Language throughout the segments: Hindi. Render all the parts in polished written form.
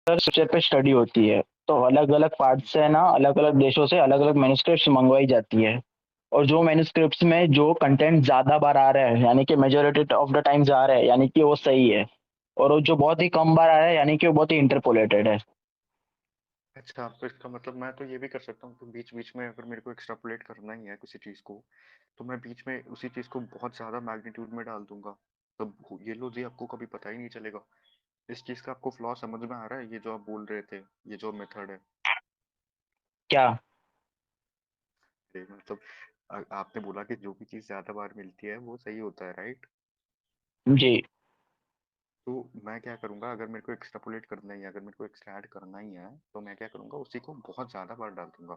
स्ट्रक्चर पे स्टडी होती है, तो अलग-अलग पार्ट से ना अलग-अलग देशों से अलग-अलग मैन्युस्क्रिप्ट्स मँगवाई जाती है। और जो मैन्युस्क्रिप्ट्स में जो कंटेंट ज़्यादा बार आ रहा है, यानी कि मेजॉरिटी ऑफ द टाइम्स आ रहा है, यानी कि वो सही है। और वो जो बहुत ही कम बार आ रहा है, यानी कि वो बहुत ही इंटरपोलेटेड है। अच्छा, तो इसका मतलब मैं तो ये भी कर सकता हूँ कि बीच-बीच में अगर मेरे को एक्स्ट्रापोलेट करना ही है किसी चीज़ को, तो मैं बीच में उसी चीज़ को बहुत ज़्यादा मैग्नीट्यूड में डाल दूँगा। तब ये लो जी, आपको कभी पता ही नहीं चलेगा। इस चीज़ का आपको फ्लॉ समझ में आ रहा है? ये जो आप बोल रहे थे, ये जो मेथड है। क्या? ये मतलब आपने बोला कि जो भी चीज़ ज़्यादा बार मिलती है, वो सही होता है, राइट? जी। तो मैं क्या करूँगा, अगर मेरे को एक्स्ट्रापोलेट करना ही है, अगर मेरे को एक्सट्रैक्ट करना ही है, तो मैं क्या करूँगा, उसी को बहुत ज़्यादा बार डाल दूँगा।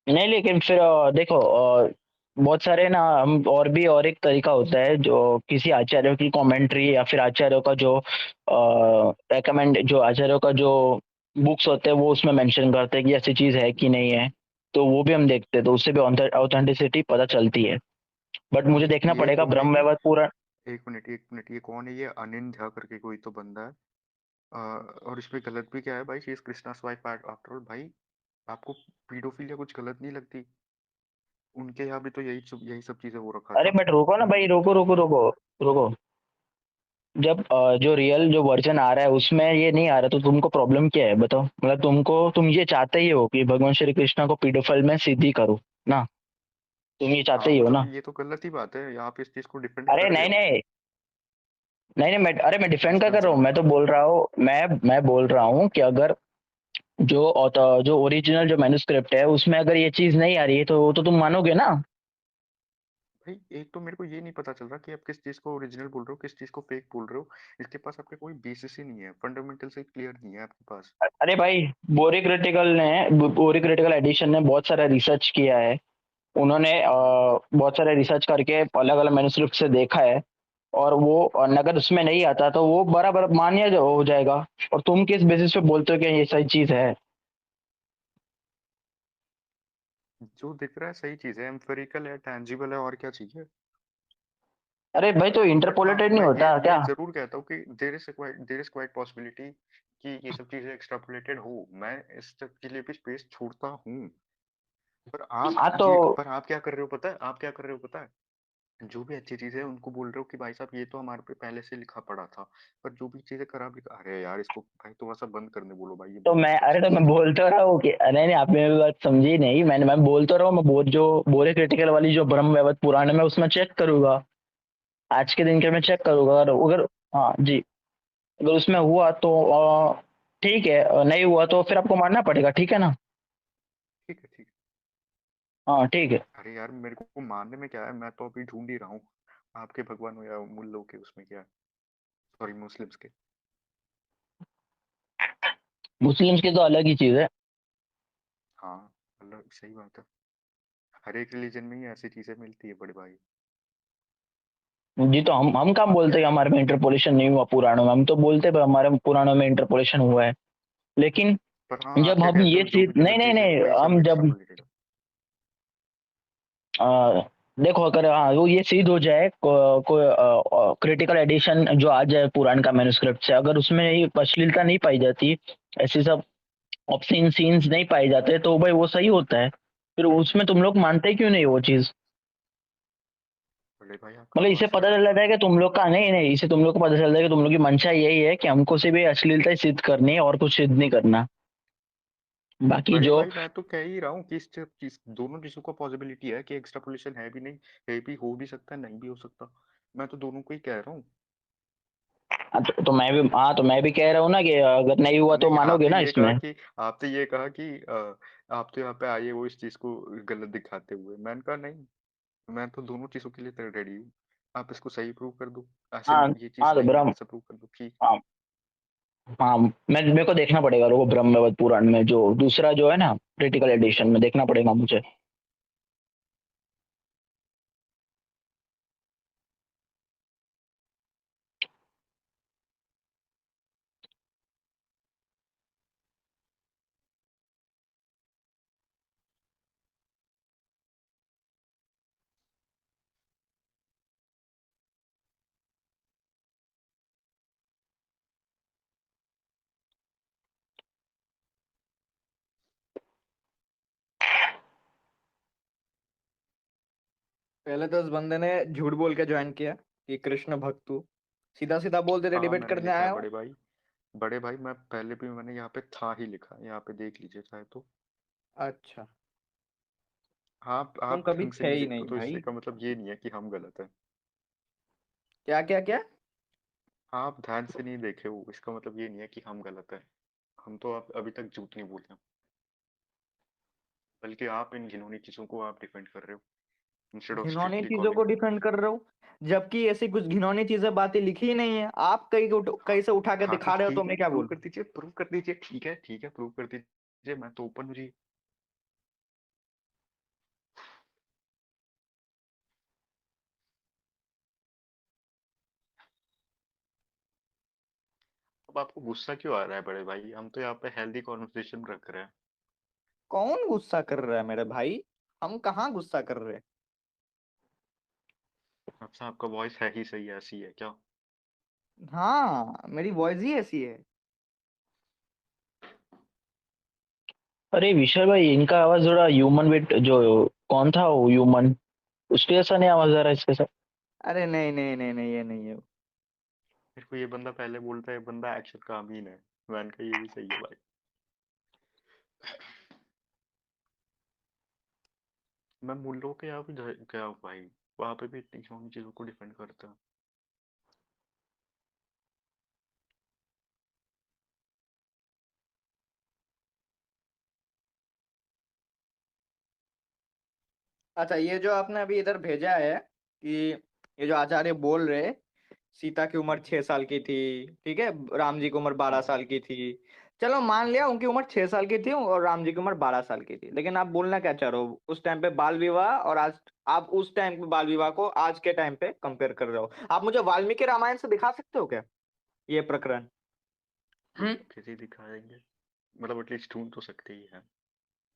नहीं, लेकिन फिर देखो, बहुत सारे ना हम और भी और एक तरीका होता है जो किसी आचार्यों की कमेंट्री या फिर आचार्यों का जो रेकमेंड जो आचार्यों का जो बुक्स होते हैं वो उसमें मेंशन करते हैं कि ऐसी चीज़ है कि नहीं है। तो वो भी हम देखते हैं, तो उससे भी ऑथेंटिसिटी पता चलती है। बट मुझे देखना ये पड़ेगा कौन है ब्रह्म ये? वैवर्त पुराण। एक मिनट, ये कौन है ये? अनिल झा करके कोई तो बंदा है। और इसमें गलत भी क्या है भाई? She is Krishna's wife after all भाई। आपको पीडोफिलिया कुछ गलत नहीं लगती? उनके यहाँ भी तो यही सब चीजें हो रखा अरे था। बट रुको ना भाई, रुको, रुको, रुको, रुको। जब जो रियल जो वर्ज़न आ रहा है उसमें ये नहीं आ रहा, तो तुमको प्रॉब्लम क्या है बताओ? मतलब तुम ये चाहते ही हो कि भगवान श्री कृष्ण को पीडोफाइल में सीधी करो ना? तुम ये चाहते हाँ ही हो मतलब ना? ये तो गलत ही बात है, आप इस चीज को डिफेंड अरे कर रहे नहीं, हो। नहीं। नहीं, नहीं, मैं डिफेंड क्या इसका कर रहा हूँ? मतलब मैं तो बोल रहा हूँ, मैं बोल रहा हूँ कि अगर जो ओरिजिनल जो मैन्युस्क्रिप्ट है उसमें अगर ये चीज़ नहीं आ रही है तो तुम मानोगे ना? भाई, एक तो मेरे को ये नहीं पता चल रहा कि आप किस चीज को ओरिजिनल बोल रहे हो, किस चीज को फेक बोल रहे हो। इसके पास आपके कोई बेसिस ही नहीं है, फंडामेंटल से क्लियर नहीं है आपके पास। अरे भाई, बोरी क्रिटिकल एडिशन ने बहुत सारा रिसर्च किया है। उन्होंने हाँ बहुत सारे रिसर्च करके अलग-अलग मैन्युस्क्रिप्ट से देखा है। और वो अगर उसमें नहीं आता तो वो बराबर मान्य जो हो जाएगा। और तुम किस बेसिस पे बोलते हो कि ये सही चीज़ है? जो दिख रहा है सही चीज है, एम्फेरिकल है, टेंजिबल है, और क्या चाहिए? अरे भाई, तो बट हाँ, इंटरपोलेटेड नहीं मैं होता ये क्या? जरूर कहता हूँ कि देर इज क्वाइट पॉसिबिलिटी कि ये सब चीजें एक्स्ट्रापोलेटेड हो। मैं इस सब के लिए भी स्पेस छोड़ता हूँ। पर आप हाँ, तो ये पर आप क्या कर रहे हो पता है? आप क्या कर रहे हो पता है? जो भी अच्छी चीजें हैं उनको बोल रहे हो कि भाई साहब ये तो हमारे पे पहले से लिखा पड़ा था। पर जो भी चीजें खराब लिखा, अरे यार इसको भाई थोड़ा सा बंद करने बोलो भाई, ये बहुत अरे तो बकवास मैं है। बोल तो रहा हूँ कि अरे नहीं, आपने मेरी बात समझी नहीं। मैं बोल तो रहा हूँ, मैं जो बोरे क्रिटिकल वाली जो ब्रह्म वैवर्त पुराण है मैं उसमें चेक करूंगा। आज के दिन के मैं चेक करूंगा, अगर अगर हाँ जी। अगर उसमें हुआ तो ठीक है, नहीं हुआ तो फिर आपको मानना पड़ेगा, ठीक है ना? ठीक है, ठीक है। हाँ, ठीक है। अरे यार, मेरे को मानने में क्या है, मैं तो अभी ढूंढ ही रहा हूँ। आपके भगवान हो या मुल्लों के, उसमें क्या है? सॉरी, मुस्लिम्स के। मुस्लिम्स की तो अलग ही चीज़ है। हाँ, अलग सही बात है। हर एक रिलीजन में ही ऐसी चीजें मिलती है बड़े भाई। जी, तो हम काम बोलते हैं कि हमारे में इंटरपोलेशन नहीं हुआ पुराणों में, हम तो बोलते हैं हमारे पुराणों में इंटरपोलेशन हुआ है। लेकिन पर हाँ, आप जब क्या हम कहते ये हो, जो चीज भी नहीं, गलत नहीं, चीजें हैं नहीं, वही सब हम जब एक्स्ट्रापोलेटेड है। अ, देखो, अगर हाँ वो ये सिद्ध हो जाए, कोई क्रिटिकल एडिशन जो आ जाए पुराण का मैन्युस्क्रिप्ट से, अगर उसमें ये अश्लीलता नहीं पाई जाती, ऐसी सब ऑब्सीन सीन्स नहीं पाए जाते, तो भाई वो सही होता है। फिर उसमें तुम लोग मानते क्यों नहीं वो चीज? बड़े भाई, आप मतलब कहाँ इसे बात पता कर रहे चल हो जाता है भाई? कि तुम लोग का नहीं, नहीं, इसे तुम लोग को पता चल जाता है कि तुम लोग की मंशा यही है कि हमको सिर्फ ये अश्लीलता ही सिद्ध करनी है और कुछ सिद्ध नहीं करना। बाकी बड़े जो भाई, मैं तो कह ही रहा हूँ कि इस दोनों चीजों का पॉसिबिलिटी है कि एक्स्ट्रापोलेशन है भी नहीं, है भी, हो भी सकता है, नहीं भी हो सकता। मैं तो दोनों को ही कह रहा हूँ। तो मैं भी कह रहा हूँ ना कि अगर नहीं हुआ तो नहीं, मानोगे ना इसमें? आपने ये कहा कि आप तो यहाँ पे आए हो इस चीज को गलत दिखाते हुए। मैंने कहा नहीं, मैं तो दोनों चीजों के लिए रेडी हूँ। आप इसको सही प्रूव कर दो, ऐसे हाँ, ये चीज हाँ, तो सही है ब्रह्म ऐसा प्रूव कर दो, ठीक। हाँ, हाँ, मैं मेरे को देखना पड़ेगा, रुको, ब्रह्मवत पुराण में जो दूसरा जो है ना क्रिटिकल एडिशन में देखना पड़ेगा मुझे। पहले तो उस बंदे ने झूठ बोल के ज्वाइन किया कि कृष्ण भक्त हूँ। सीधा सीधा बोल देते हाँ डिबेट मैंने करने लिखा है आया हो। बड़े भाई मैं पहले भी मैंने यहाँ पे था ही लिखा है, यहाँ पे देख लीजिए चाहे तो। अच्छा। तुम आप कभी ढंग से थे नहीं ही देखते नहीं तो इससे भाई। का मतलब ये नहीं है कि हम गलत है। क्या क्या क्या? आप ध्यान से नहीं देखे हो इसका मतलब ये नहीं है कि हम गलत है। हम तो आप अभी तक झूठ नहीं बोले हैं। बल्कि आप इन घिनौनी चीजों को आप डिफेंड कर रहे हो इंस्टेड ऑफ घिनौनी स्ट्रिक्टली चीजों को कॉलिंग आउट। डिफेंड कर रहे हो, जबकि ऐसी कुछ घिनौनी चीजें बातें लिखी ही नहीं है। आप कहीं हाँ कहीं से उठा के हाँ तो दिखा रहे हो, तो ठीक है, मैं क्या प्रूव बोलूं? कर दीजिए, प्रूव कर दीजिए, ठीक है प्रूव कर दीजिए, मैं तो ओपन हूँ जी। अब आपको गुस्सा क्यों आ रहा है बड़े भाई? हम तो यहाँ पे हेल्दी कॉन्वर्सेशन रख रहे हैं। कौन गुस्सा कर रहा है मेरे भाई? हम कहाँ गुस्सा कर रहे हैं? अच्छा आपका वॉइस है ही सही, ऐसी है क्या? हाँ, मेरी वॉइस ही ऐसी है। अरे विशाल भाई, इनका आवाज थोड़ा ह्यूमन बिट जो कौन था वो ह्यूमन, उसके जैसा नहीं आवाज आ रहा है इसके साथ। अरे नहीं नहीं नहीं नहीं, ये नहीं है। मेरे को ये बंदा पहले बोलता है ये बंदा एक्शन का अमीन है। मैंने कहा ये भी सही है भाई। मैं मूल लोगों के यहाँ भी गया हूँ भाई, वहां पे भी इतनी घिनौनी चीजों को डिफेंड करता है। अच्छा, ये जो आपने अभी इधर भेजा है कि ये जो आचार्य बोल रहे, सीता की उम्र 6 साल की थी, ठीक है, राम जी की उम्र बारह हम्म, साल की थी। चलो मान लिया उनकी उम्र 6 साल की थी और राम जी की उम्र 12 साल की थी, लेकिन आप बोलना क्या चाह रहे हो उस टाइम पे बाल विवाह और आज? आप उस टाइम पे बाल विवाह को आज के टाइम पे कंपेयर कर रहे हो? आप मुझे वाल्मीकि रामायण से दिखा सकते हो क्या ये प्रकरण? हम्म। कैसे दिखाएंगे? मतलब एटलीस्ट ढूंढ तो सकते ही हैं।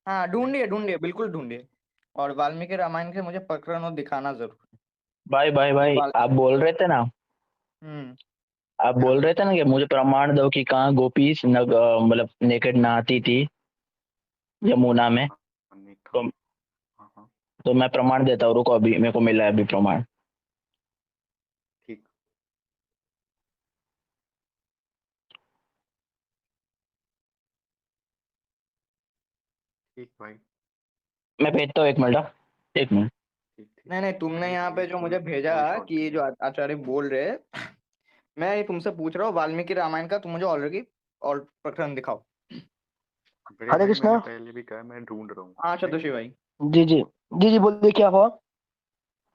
हाँ, नहीं। ढूंढिए ढूंढिए, बिल्कुल ढूंढिए। और वाल्मीकि रामायण के मुझे प्रकरण और दिखाना जरूर है भाई भाई कि भाई, वाल आप बोल रहे थे ना, हम्म। आप क्या? बोल रहे थे ना कि मुझे प्रमाण दो कि कहाँ गोपी मतलब नेकेड नहाती थी यमुना में। हाँ, नहीं था। तो हाँ हाँ। तो मैं प्रमाण देता हूँ, रुको, अभी मेरे को मिला है अभी प्रमाण। ठीक। ठीक भाई। मैं भेजता हूँ, 1 मिनट, एक मिनट। ठीक ठीक। नहीं नहीं, तुमने अरे यहाँ भाई पे जो मुझे भेजा कोई कि शॉर्ट ये नहीं जो है। आचार्य बोल रहे, मैं ये तुमसे पूछ रहा हूँ वाल्मीकि रामायण का, तुम मुझे ऑलरेडी और प्रकरण दिखाओ। बड़े हरे भाई मैंने कृष्णा। पहले भी कहा मैं ढूंढ रहा हूँ। हाँ नहीं। सतोषी भाई। जी जी। जी जी, बोलिए क्या हुआ?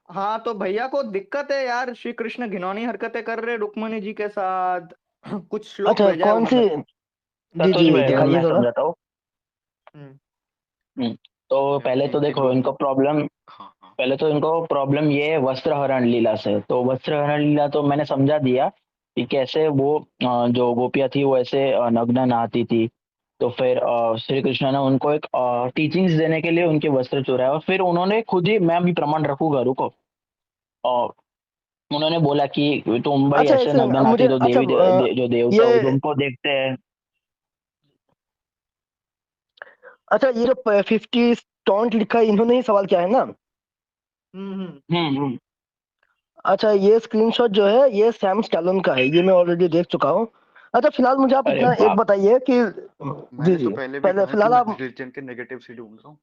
हाँ, तो भैया को दिक्कत है यार, श्री कृष्ण घिनौनी हरकतें कर रहे रुक्मणी जी के साथ। कुछ श्लोक अच्छा, भेजा है कौन सी? उन्होंने। जी सतोष जी, भाई, दिखाइए मैं थोड़ा। समझाता हूँ। हम्म। हम्म, तो यार पहले तो इन देखो, लोगों। इनको प्रॉब्लम, हाँ हाँ। पहले तो इनको प्रॉब्लम ये है वस्त्र हरण लीला से। तो वस्त्र हरण लीला तो मैंने समझा दिया कि कैसे वो जो गोपियाँ थी वो ऐसे नग्न नहाती थी। तो फिर श्री कृष्ण ने उनको एक टीचिंग्स देने के लिए उनके वस्त्र चुराए, और फिर उन्होंने खुद ही, मैं भी प्रमाण रखूंगा, रुको। और उन्होंने बोला कि तुम भाई अच्छा, ऐसे ऐसे नग्न अब मुझे नहाती तो अच्छा जो देवता ये तुमको देखते हैं। अच्छा, ये जो 50 टॉन्ट लिखा है, इन्होंने ही सवाल किया है ना? हम्म। हम्म। अच्छा, ये स्क्रीनशॉट जो है ये सैम स्टैलोन का है, ये मैं ऑलरेडी देख चुका हूँ। अच्छा, फिलहाल मुझे आप अरे इतना एक बाप। बताइए कि जी मैंने तो जी, पहले भी पहले कहा कि फिलहाल मैं आप रिलीजन के नेगेटिव से ढूंढ रहा हूँ।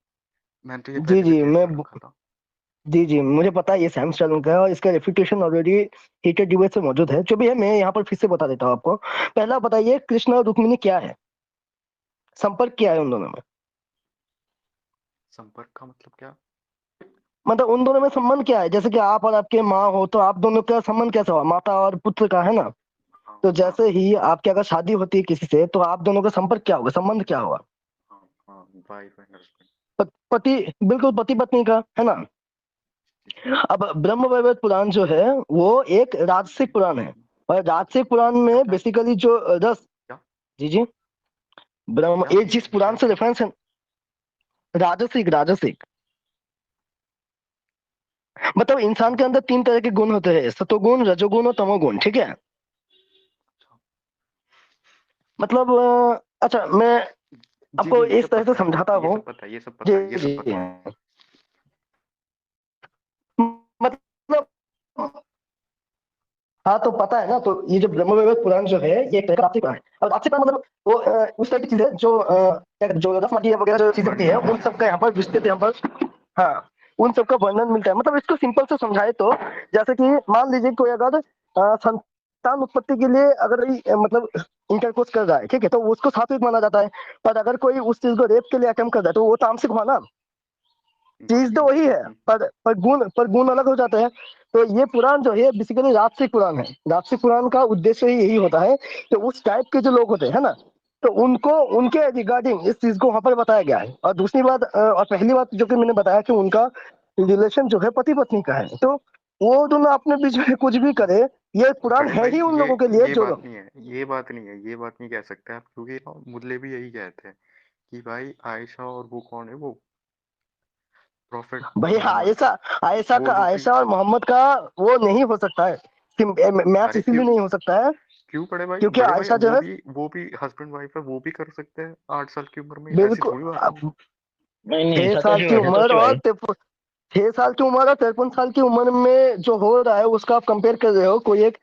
मैंने तो ये जी पहले भी जी डेट मैं कर रखा था। जी जी, मुझे पता है ये सैम स्टैलोन का है और इसका रेपुटेशन ऑलरेडी हीटेड डिबेट से मौजूद है। जो भी है, मैं यहाँ पर फिर से बता देता हूँ आपको। पहला बताइए, कृष्ण और रुक्मिणी क्या है? संपर्क क्या है उन दोनों में? संपर्क का मतलब क्या? मतलब उन दोनों में संबंध क्या है? जैसे कि आप और आपके माँ हो, तो आप दोनों का संबंध कैसा हुआ? माता और पुत्र का, है ना? हाँ तो हाँ जैसे ही आपकी अगर शादी होती है किसी से, तो आप दोनों का संपर्क क्या होगा, संबंध क्या होगा? हाँ हाँ, वाइफ एंड हस्बैंड। पति, बिल्कुल पति पत्नी का, है ना? अब ब्रह्म वैवर्त पुराण जो है वो एक राजसिक पुराण है। और राजसिक पुराण क्या में क्या बेसिकली जो रस, क्या जी जी, ब्रह्म, क्या ये चीज जिस है, पुराण क्या से चीज? रेफरेंस है, राजसिक राजसिक, मतलब इंसान के अंदर 3 तरह के गुण होते हैं, सतोगुण, रजोगुण और तमोगुण, ठीक है? अच्छा। मतलब अच्छा, मैं जी जी, आपको ये इस सब तरह से पता है, समझाता ये हूँ। सब पता है, ये सब जी पता है, ये जी, सब पता है। हाँ तो पता है ना, तो ये जो ब्रह्म वैवर्त पुराण जो है ये एक तरह का आर्थिक पुराण है। अब आर्थिक पुराण मतलब वो उस तरह की चीज है जो जो रस्म वगैरह जो चीजें होती है उन सब का यहाँ पर विस्तृत यहाँ पर, हाँ, उन सब का वर्णन मिलता है। मतलब इसको सिंपल से समझाए तो जैसे कि मान लीजिए कोई अगर संतान उत्पत्ति के लिए अगर मतलब इंटरकोर्स कर रहा है, ठीक है, तो उसको सात्विक माना जाता है। पर अगर कोई उस चीज को रेप के लिए अटेम्प्ट कर रहा है तो वो तामसिक हुआ ना। चीज तो वही है, पर गुण अलग हो जाते हैं। तो ये पुराण जो है बेसिकली राजसिक पुराण है। राजसिक पुराण का उद्देश्य ही यही होता है कि उस टाइप के जो लोग होते हैं ना, तो उनको उनके रिगार्डिंग इस चीज को वहां पर बताया गया है। और दूसरी बात और पहली बात जो कि मैंने बताया कि उनका रिलेशन जो है पति पत्नी का है, तो वो दोनों अपने बीच में कुछ भी करे, ये पुराण बड़े है भाई ही उन लोगों के लिए ये जो बात लोग। नहीं है, ये बात नहीं है, ये बात नहीं कह सकते आप, क्योंकि ना मुझे भी यही कहते हैं कि भाई आयशा और वो कौन है, वो प्रॉफिट भाई मोहम्मद, आयशा आयशा वो का, लोग भी। आयशा और मोहम्मद का वो नहीं हो सकता है, मैच अरे इसीलिए क्यों, नहीं हो सकता है क्यों क्योंकि बड़े भाई आयशा जो है वो भी हस्बैंड वाइफ है, वो भी कर सकते हैं 8 साल की उम्र में, ऐसी बिल्कुल थोड़ी बात है। नहीं नहीं 6 साल सतोषी की भाई, उम्र सतोषी और भाई। 6 साल की उम्र और 53 साल की उम्र में जो हो रहा है उसका आप कंपेयर कर रहे हो कोई एक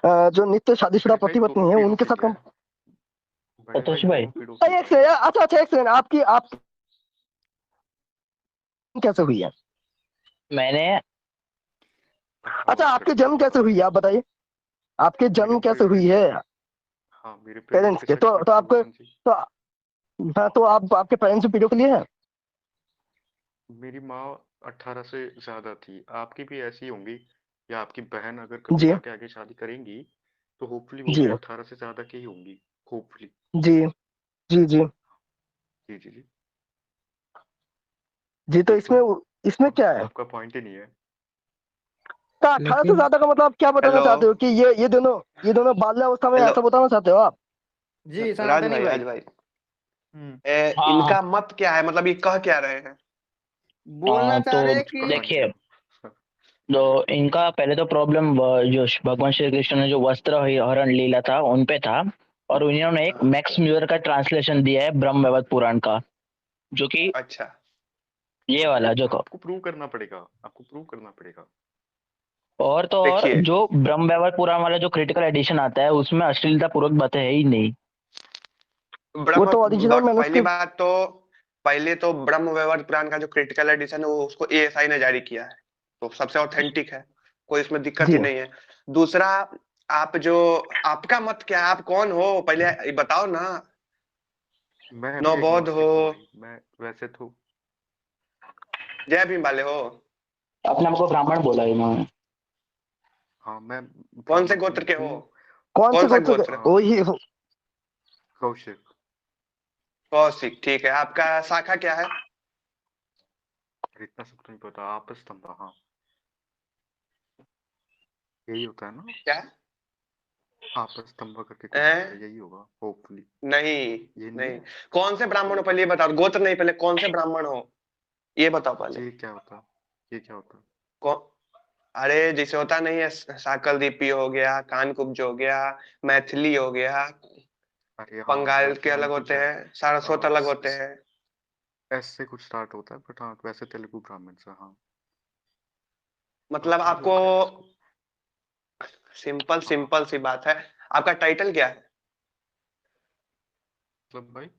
जो नित्य शादीशुदा बड़े भाई पति पत्नी दोनों है पीढ़ों उनके की साथ क्या है, बड़े भाई सतोषी भाई, दोनों पीढ़ों की एक क्या सेकंड है। अच्छा अच्छा एक सेकंड, आपकी आप कैसे हुई है? मैंने अच्छा 18 वर्ष आपके का जन्म था कैसे तब। हुई है आप बताइए, आपके मेरे जन्म कैसे पेरेंट्स हुई है? के, हाँ मेरे पेरेंट्स पेरेंट्स के के सेक्सुअल तो थे वो, आपके हाँ जी। तो हाँ तो आप आपके पेरेंट्स भी पीढ़ों के लिए है? मेरी माँ 18 से ज्यादा थी, आपकी भी ऐसी होंगी, या आपकी बहन अगर कभी जी जाके आगे शादी करेंगी तो होपफुली वो भी जी 18 से ज्यादा की ही होंगी, होपफुली। जी जी जी जी जी जी। जी। तो देखो, इसमें क्या है? आपका पॉइंट ही नहीं है। तो 18 से लेकिन ज्यादा का मतलब आप क्या बताना हेलो चाहते हो कि ये दोनों बाल्यावस्था में हेलो ऐसा बताना चाहते हो आप? जी राज सनातनी भाई, भाई। राज भाई, हम्म। हाँ हाँ। इनका मत क्या है, मतलब ये कह क्या रहे हैं? बोलना चाह तो रहे हैं कुछ कि कहा नहीं देखिए, है। तो इनका पहले तो प्रॉब्लम जो भगवान श्री कृष्ण ने जो वस्त्र हरण लीला था उन पे था। और उन्होंने एक हाँ, मैक्स म्यूलर का ट्रांसलेशन दिया है ब्रह्म वैवर्त पुराण का, जो कि अच्छा। ये वाला जो आपको प्रूव करना पड़ेगा, आपको प्रूव करना पड़ेगा। और तो और देखिए, जो ब्रह्म वैवर्त पुराण वाला जो क्रिटिकल एडिशन आता है उसमें अश्लीलता पूर्वक बातें है ही नहीं। वो ब्रह्म तो ओरिजिनल पहली मैन्युस्क्रिप्ट। बात तो, पहले तो ब्रह्म वैवर्त पुराण का जो क्रिटिकल एडिशन है वो उसको एएसआई ने जारी किया है, तो सबसे ऑथेंटिक है, कोई इसमें दिक्कत जी ही नहीं है। दूसरा, आप जो, आपका मत क्या है, आप कौन हो पहले ये बताओ ना। मैं भी नवबौद्ध हो, एग्नोस्टिक हूँ भाई, मैं वैसे तो। जय भीम वाले हो? अपने आपको ब्राह्मण बोला इन्होंने। हाँ मैं कौन से ब्राह्मण गोत्र के हूँ। हो? कौन से कौन सा गोत्र गोत्र? वही कौशिक। कौशिक, ठीक है। आपका शाखा क्या है? अरे इतना सब तो नहीं पता, आपस स्तंभ, हाँ यही होता है ना, क्या आपस स्तंभ करके कुछ है? होता है, यही होगा होपफुली। नहीं, ये नहीं नहीं। है। कौन से ब्राह्मण हो पहले ये बताओ, गोत्र नहीं, पहले कौन से ब्राह्मण हो ये बताओ पहले। ये क्या होता है, ये क्या होता है? कौन? अरे जैसे होता नहीं है, साकल दीपी हो गया, कानकुब्ज हो गया, मैथिली हो गया, अरे हाँ बंगाल के वैसे हम अलग कुछ होते हैं, सारस्वत अलग होते हैं। एस से कुछ स्टार्ट होता है, बट हाँ वैसे तेलुगु ब्राह्मण से, हाँ मतलब हम आपको, लोग क्या है इसको। सिंपल हाँ सिंपल सी बात है, आपका टाइटल क्या है? मतलब भाई,